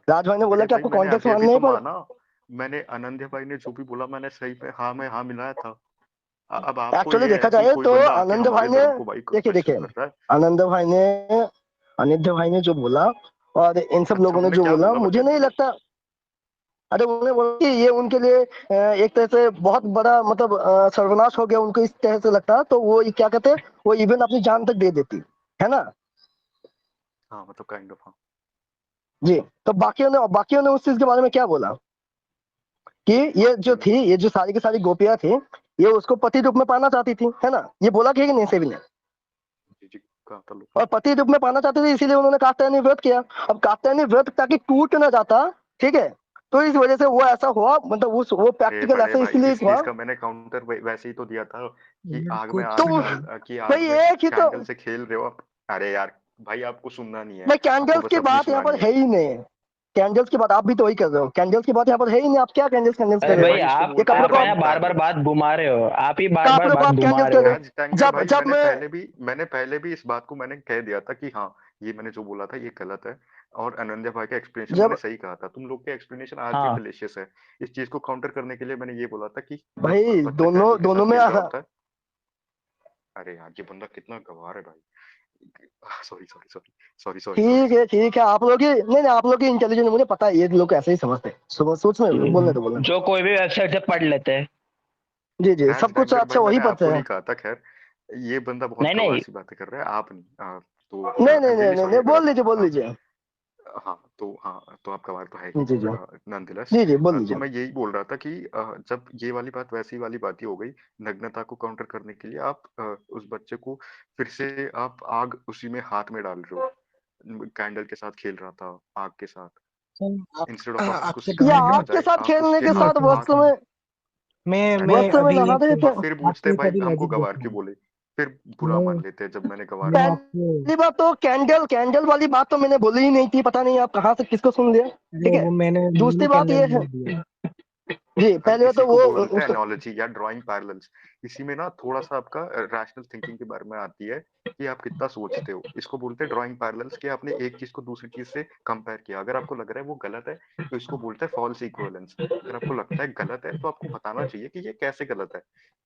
राज भाई ने बोला मेरे कि भाई आपको मैंने कॉन्टेक्स्ट अभी अभी मानने तो हैं पर माना, मैंने अनंत भाई ने जो भी बोला मैंने सही पे हाँ में हाँ मिलाया था। अब आपको एक्चुअली ये देखा है कि जाए कोई तो बंदा आके आनंद भाई हमारे ने धर्म को भाई देखिए क्वेश्चन देखिए कर रहा है। आनंद भाई ने अनित्य भाई ने जो बोला और इन सब अच्छा लोगों ने उन्होंने जो क्या बोला बोला मुझे बताइए। नहीं लगता। अरे उन्होंने बोला कि ये उनके लिए एक तरह से बहुत बड़ा मतलब सर्वनाश हो गया उनको, इस तरह से लगता तो वो ये क्या कहते हैं, वो इवन अपनी जान तक दे देती है ना। हाँ मतलब काइंड ऑफ हाँ। जी। तो बाकियों ने उस चीज के बारे में क्या बोला कि ये जो बाकियों ने थी, ये जो सारी की सारी गोपियां थी, ये उसको पति रूप में पाना चाहती थी, है ना। ये बोला कि नहीं सेवी ने। जी जी कहा था लोग। और पति रूप में पाना चाहते थे इसीलिए उन्होंने कात्यायनी व्रत किया। अब कात्यायनी व्रत ताकि टूट ना जाता, ठीक है, तो इस वजह से वो ऐसा हुआ, मतलब वो अरे प्रैक्टिकल बड़े ऐसा भाई इसलिए इस हुआ। चीज का मैंने काउंटर वैसे ही तो दिया था कि यार आग में कुछ आग तो डाल कि आग भाई में एक ही तो कैंडल से खेल रहे हो आप। अरे यार भाई आपको सुनना नहीं है, भाई आपको कैंडल्स बस की अपनी बात यहाँ पर सुनानी है है। ही नहीं। कैंडल्स की बात आप भी तो वही कर रहे हो, कैंडल्स की बात यहाँ पर है ही नहीं। आप क्या कैंडल्स कैंडल्स कर अरे अरे रहे हो। भाई भाई इसको आप ये बोलते हैं आप कपड़ों को है आप ना ड्राइंग बार बार बात पैरेलल्स। घुमा रहे हो, आप ही बार बार कपड़ों को बात आप घुमा कैंडल्स रहे कर रहे हो। आज टाइगर हो। भाई जब मैं मैंने पहले भी इस बात को मैंने कह दिया था कि हाँ ये मैंने जो बोला था ये गलत है, और अनन्या भाई का एक्सप्लेनेशन मैंने जब सही कहा था। तुम लोग के एक्सप्लेनेशन आज भी हाँ फेलिशियस है। इस चीज को काउंटर करने के लिए मैंने ये बोला था कि जब भाई बच्चा दोनों कैंडल के दोनों साथ में खेल रहा होता है। अरे यार ये बंदा कितना गवार है भाई। Sorry sorry sorry sorry sorry sorry sorry. ठीक है आप लोग की नहीं नहीं, आप लोग की इंटेलिजेंट मुझे पता है, ये लोग ऐसे ही समझते हैं। सोचने दो, बोलने दो। जो कोई भी वेबसाइट से पढ़ लेते हैं। जी जी, एज सब कुछ डैंगर भाई अच्छा वही मैंने पढ़ते आपको हैं। नहीं कहा था, खैर ये बंदा बहुत नहीं गवार नहीं सी बातें कर रहा है, आप नहीं। तो नहीं आई नहीं एम नहीं रियली नहीं, सॉरी नहीं अगर बोल आप लीजिए बोल हाँ लीजिए। हाँ तो आप गवार तो है ही जी जी नॉनदलेस। जी जी बोल तो लीजिए। मैं यही बोल रहा था कि जब ये वाली बात वैसी वाली बात ही हो गई, नग्नता को काउंटर करने के लिए आप उस बच्चे को फिर से आप आग उसी में हाथ में डाल रहे हो, कैंडल के साथ खेल रहा था आग के साथ, चलो इंस्टेड ऑफ आप उसको आपसे या सिखाने के कभी आपके बजाय साथ आप खेलने उसके के सुनिए साथ साथ सुनिए आग। सुनिए मैं अरे वस्त्र में अभी नहा एक रहे थे। और फिर पूछते आपको भाई कभी हमको लॉजिक गवार देता क्यों हूँ। बोले, फिर बुरा मैं मान लेते हैं जब मैंने गवार मैं बोला। आपको पहली बात तो कैंडल वाली बात तो मैंने बोली ही नहीं थी, पता नहीं आप कहाँ से किसको सुन लिया। ठीक अरे है। वो मैंने दूसरी बात कैंडल ये है नहीं दिया। जी, अब पहले बात इसी तो को वो बोलते हैं उसको एनालॉजी या ड्राइंग पैरेलल्स। इसी में ना थोड़ा सा आपका रैशनल थिंकिंग के बारे में आती है कि आप कितना सोचते हो। इसको बोलते हैं ड्राइंग पैरेलल्स, कि आपने एक चीज को दूसरी चीज से कंपेयर किया। अगर आपको लग रहा है वो गलत है तो इसको बोलते हैं फॉल्स इक्विवेलेंस। अगर आपको लगता है गलत है तो आपको बताना चाहिए कि ये कैसे गलत है।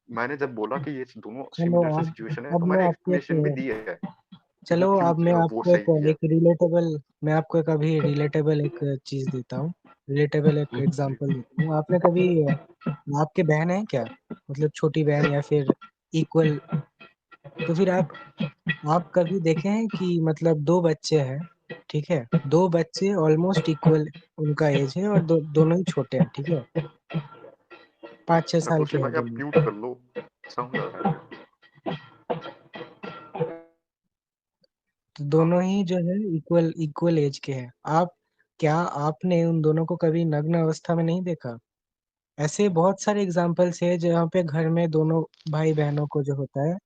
मैंने जब बोला कि ये दोनों चलो सिमिलर से आप सिचुएशन है अब तो मैं मैंने आपको एक्सप्लेनेशन भी एक दी है कि वो चलो क्यों अब मैं वो आपको सही है। मैं आपको एक अभी रिलेटेबल एक चीज देता हूँ। रिलेटेबल एक जी एग्जांपल देता हूँ। आपने कभी आपके बहन है क्या, मतलब छोटी बहन या फिर इक्वल, तो फिर आप कभी देखे हैं कि मतलब दो बच्चे हैं, ठीक है, दो बच्चे ऑलमोस्ट इक्वल उनका एज है और दोनों ही छोटे हैं, ठीक है, 5-6 साल सतोषी के हैं भाई आप दोनों। म्यूट कर लो, साउंड आ रहा है। तो हाँ दोनों ही जो है इक्वल इक्वल एज के हैं। आप क्या आपने उन दोनों को कभी नग्न अवस्था में नहीं देखा? ऐसे बहुत सारे एग्जाम्पल्स है जहाँ पे घर में दोनों भाई बहनों को जो होता है,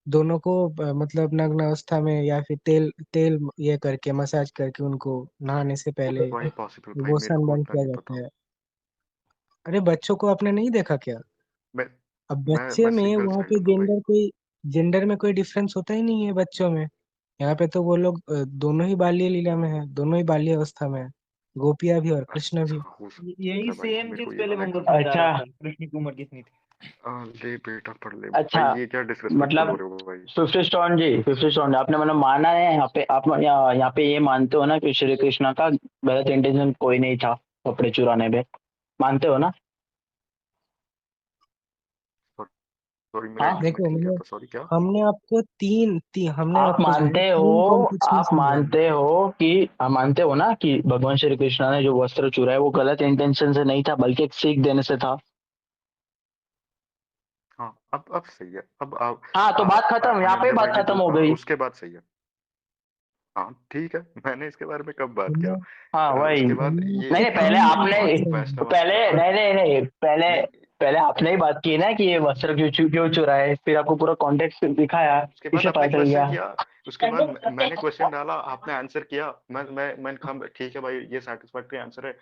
दोनों को मतलब नग्न अवस्था में या फिर तेल तेल ये करके मसाज करके उनको नहाने से पहले भाई पॉसिबल भाई, वो मेरे को सनबर्न उतना किया नहीं जाता पता। है। अरे बच्चों को आपने नहीं देखा क्या? मैं अब मैं बच्चे मैं में सिंगल वहाँ पे चाइल्ड हूँ ना भाई। जेंडर में कोई डिफरेंस होता ही नहीं है बच्चों में। यहाँ पे तो वो लोग दोनों ही बाल्य लीला में है, दोनों ही बाल्य अवस्था में है, गोपियाँ भी और कृष्ण भी। अच्छा, हो यही सकता है भाई, सेम मेरे को चीज ये पहले वाला मंगल एग्जाम। समझा अच्छा रहा था, कृष्ण की उम्र कितनी थी। ले बेटा पढ़ ले भाई, अच्छा, ये क्या डिसरिस्पेक्टफुल हो मतलब रहे हो भाई। 50 स्टोन आपने मतलब माना है यहाँ पे, आप यहाँ पे ये मानते हो ना कि श्री कृष्णा का गलत इंटेंशन कोई नहीं था कपड़े चुराने में, मानते हो ना? सॉरी, मेरा हाँ, इंटरनेट देखो हिल गया मैंने था, सॉरी क्या। हमने आप आपको जो है मानते हो, तीन कॉन्टेक्स्ट में आप समझाया। मानते हो कि आप मानते हो ना कि भगवान श्री कृष्णा ने जो वस्त्र चुराए वो गलत इंटेंशन से नहीं था बल्कि एक सीख देने से था। हाँ, अब सही है, अब आप हाँ, तो बात खत्म, यहाँ पे अनन्या बात भाई ने खत्म जो हो कहा गई। उसके बाद सही है। हाँ ठीक है, मैंने इसके बारे में कब बात किया। हमने हाँ वही, उसके बाद हमने ये नहीं आपको नहीं, पहले तीन आपने, कॉन्टेक्स्ट समझाया। पहले वैष्णवाचार नहीं नहीं नहीं, पहले नहीं, पहले आपने ही बात की ना कि ये वस्त्र क्यों चुराए, फिर आपको पूरा कॉन्टेक्स्ट दिखाया, उसके बाद इससे आपने पता चल क्वेश्चन गया। किया। उसके बाद मैंने क्वेश्चन डाला, आपने आंसर किया। मैंने कहा ठीक है भाई, ये सेटिस्फैक्टरी आंसर है।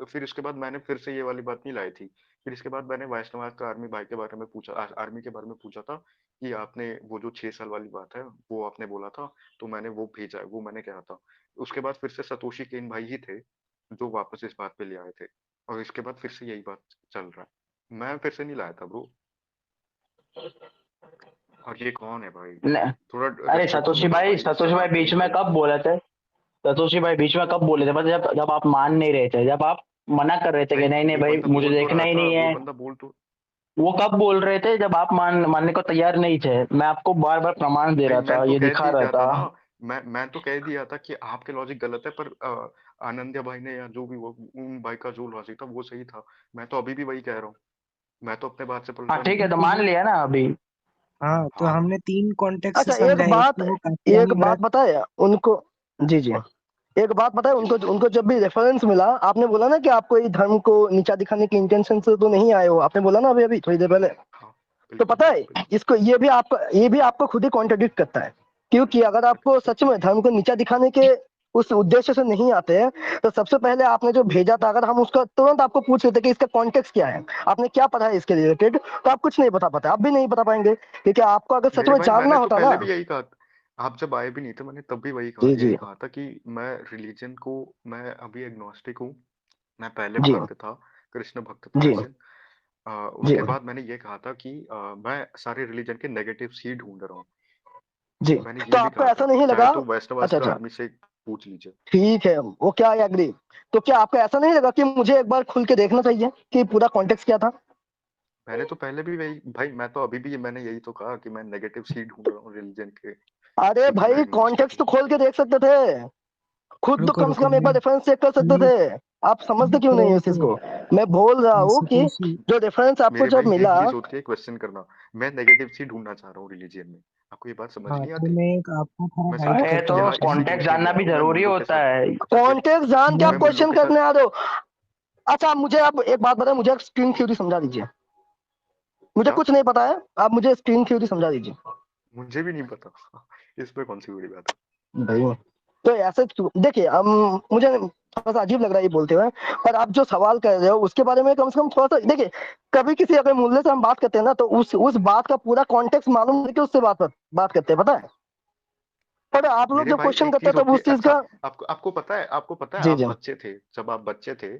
फिर उसके बाद मैंने फिर से ये वाली बात नहीं लाई थी। फिर इसके बाद मैंने वैष्णवाद का आर्मी भाई के बारे में पूछा, आर्मी के बारे में पूछा था कि आपने वो जो 6 साल वाली बात है वो आपने बोला था, तो मैंने वो भेजा है, वो मैंने कहा था। उसके बाद फिर से सतोशी केन भाई ही थे जो वापस इस बात पे ले आए थे, और इसके बाद फिर से यही बात चल रहा है। मैं फिर से नहीं लाया था ब्रो। और ये कौन है भाई, न- थोड़ा अरे रेस्पेक्ट से बताओ भाई, सतोशी भाई सवाल पे बीच नहीं में भाई। कब बोले थे? सतोशी भाई बीच में कब बोले थे? मतलब जब आप मान नहीं रहे थे, जब आप मना कर रहे थे भाई कि नहीं नहीं वो भाई बंदा मुझे बोल तो देखना रहा ही था, नहीं वो है। बंदा बोल तो। वो कब बोल रहे थे जब आप मानने को तैयार नहीं थे? मैं आपको बार बार प्रमाण दे भाई रहा था, मैं तो ये कह दिखा रहा दिया था था। ना, मैं तो कह दिया था कि आपके लॉजिक गलत है, पर आनंद्या भाई ने या जो भी वो उन भाई का जो लॉजिक था वो सही था। मैं तो अभी भी वही कह रहा हूँ, मैं तो अपने बात से हाँ पलटा नहीं ठीक हूँ। है, तो मान लिया ना अभी। हाँ, तो हाँ हमने तीन कॉन्टेक्स्ट से अच्छा समझा, एक तो वो एक कात्यायनी बात व्रत। बताए उनको। जी जी, एक बात बताए जी उनको, बोलिए। उनको जब भी रेफरेंस मिला आपने बोला ना कि आपको ये धर्म को नीचा दिखाने के इंटेंशन से तो नहीं आए हो, आपने बोला ना अभी अभी थोड़ी देर पहले। हाँ तो बिल्कुल पता है बिल्कुल। इसको, ये भी आपको खुद ही कॉन्ट्रडिक्ट करता है। क्योंकि अगर आपको सच में धर्म को नीचा दिखाने के उस उद्देश्य से नहीं आते हैं, तो सबसे पहले आपने जो भेजा था, अगर हम उसका तुरंत आपको पूछ लेते कि इसका कॉन्टेक्स्ट क्या है, आपने क्या पढ़ा है इसके रिलेटेड, तो आप कुछ नहीं बता पाते, आप भी नहीं बता पाएंगे। क्योंकि आपको अगर सच मेरे में भाई जानना मैंने तो होता ना। पहले भी यही कहा था। आप जब आए भी नहीं थे, मैंने तब भी वही कहा, जी यही जी कहा था कि मैं रिलीजन को, मैं अभी एग्नोस्टिक हूँ। मैं पहले जी भक्त था, कृष्ण भक्त था जी ऐसे। जी उसके बाद मैंने ये कहा था कि मैं सारे रिलीजन के नेगेटिव्स ही ढूंढ रहा हूँ। जी। मैंने तो ये भी आपको कहा ऐसा था, नहीं चाहे लगा? तो वैष्णवास अच्छा का अच्छा, आर्मी से पूछ लीजिए। ठीक है, वो क्या है, एग्री। तो क्या आपको ऐसा नहीं लगा कि मुझे एक बार खुल के देखना चाहिए कि पूरा कॉन्टेक्स्ट क्या था? मैंने तो पहले भी वही भाई, मैं तो अभी भी मैंने यही तो कहा कि मैं नेगेटिव ही ढूंढ रहा हूँ रिलीजन के, अरे क्योंकि मैं भाई एग्नोस्टिक कॉन्टेक्स्ट हूँ। तो खोल के देख सकते थे, खुद तो रुको कम से रुको, कम एक बार रेफरेंस चेक कर सकते मैं थे। आप समझते क्यों नहीं हो इस चीज रुको, को? मैं बोल रहा हूँ कि सतोशी। जो रेफरेंस आपको मेरे जब भाई ये मिला। चीज होती है क्वेश्चन करना। मैं नेगेटिव ही ढूंढना चाह रहा हूँ रिलीजन में। आपको ये बात समझ हाँ, नहीं तो आती। मैं एक आपको थोड़ा मैं गाइड सिर्फ अरे करता तो हूँ यहाँ इसमें। इसी कॉन्टेक्ट रूट में जानना ले रहा भी हूँ, मैं जरूरी मुल्लों के होता साथ है। चर्चा। कॉन्टेक्स्ट जान के मैं आप मैं मुल्लों क्वेश्चन के साथ। करने आ रहे हो? अच्छा मुझे अब एक बात बताए, मुझे स्ट्रिंग थ्योरी समझा दीजिए। मुझे क्या? कुछ नहीं पता है, आप मुझे स्ट्रिंग थ्योरी समझा दीजिए। मुझे भी नहीं पता। इसमें कौन सी बड़ी बात भाई तो ऐसे देखिए, मुझे थोड़ा सा अजीब लग रहा है ये बोलते हुए, पर आप जो सवाल कर रहे हो उसके बारे में कम से कम थोड़ा सा देखिए। कभी किसी अगर मूल्य से हम बात करते हैं ना, तो उस बात का पूरा कॉन्टेक्स्ट मालूम करके उससे बात करते हैं, पता है। पर आप है लोग मेरे जब भाई? क्वेश्चन एक करते चीज हैं तब होती है, उस चीज अच्छा, का। आपको पता है जी आप जी, बच्चे थे, जब आप बच्चे थे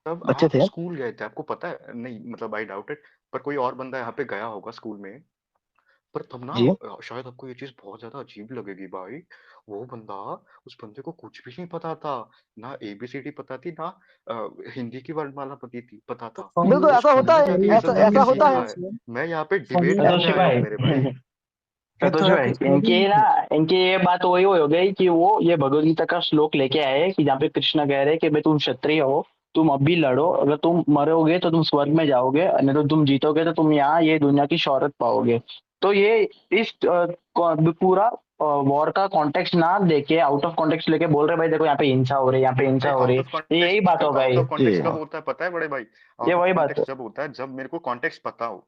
तब बच्चे आप थे। स्कूल गए थे, आपको पता है नहीं? मतलब आई डाउट इट, पर कोई और बंदा यहाँ पे गया होगा स्कूल में। पर तब ना जी शायद आपको ये चीज बहुत ज्यादा अजीब लगेगी भाई। वो बंदा, उस बंदे को कुछ भी नहीं पता था। ना एबीसीडी पता थी, ना हिंदी की वर्णमाला पता तो था। बिल्कुल उस ऐसा होता बंदे है, जाके फॉलो ये ऐसा सब जाके ऐसा होता सीखा है। है। मैं यहाँ पे डिबेट फॉलो करने सतोशी आया हूँ भाई मेरे भाई। सतोशी थोड़ा भाई, कुछ बोलूं इनकी ना, इनको? इनकी ये बात वही हो गई कि वो ये भगवत गीता का श्लोक लेके आए कि जहाँ पे कृष्ण कह रहे हैं कि भाई तुम क्षत्रिय हो, तुम अभी लड़ो, अगर तुम मरोगे तो तुम स्वर्ग में जाओगे, नहीं तो तुम जीतोगे तो तुम यहाँ ये दुनिया की शोहरत पाओगे। तो ये इस पूरा वॉर का कॉन्टेक्स्ट ना देके आउट ऑफ कॉन्टेक्स्ट लेके बोल रहे भाई देखो यहाँ पे हिंसा हो रही है, यहाँ पे हिंसा हो रही आउट ऑफ है, यही बात हो आउट गई। ऑफ कॉन्टेक्स्ट जी कब होता है पता है बड़े भाई? ये आउट ऑफ वही बात है। कॉन्टेक्स्ट जब होता है जब मेरे को कॉन्टेक्स्ट पता हो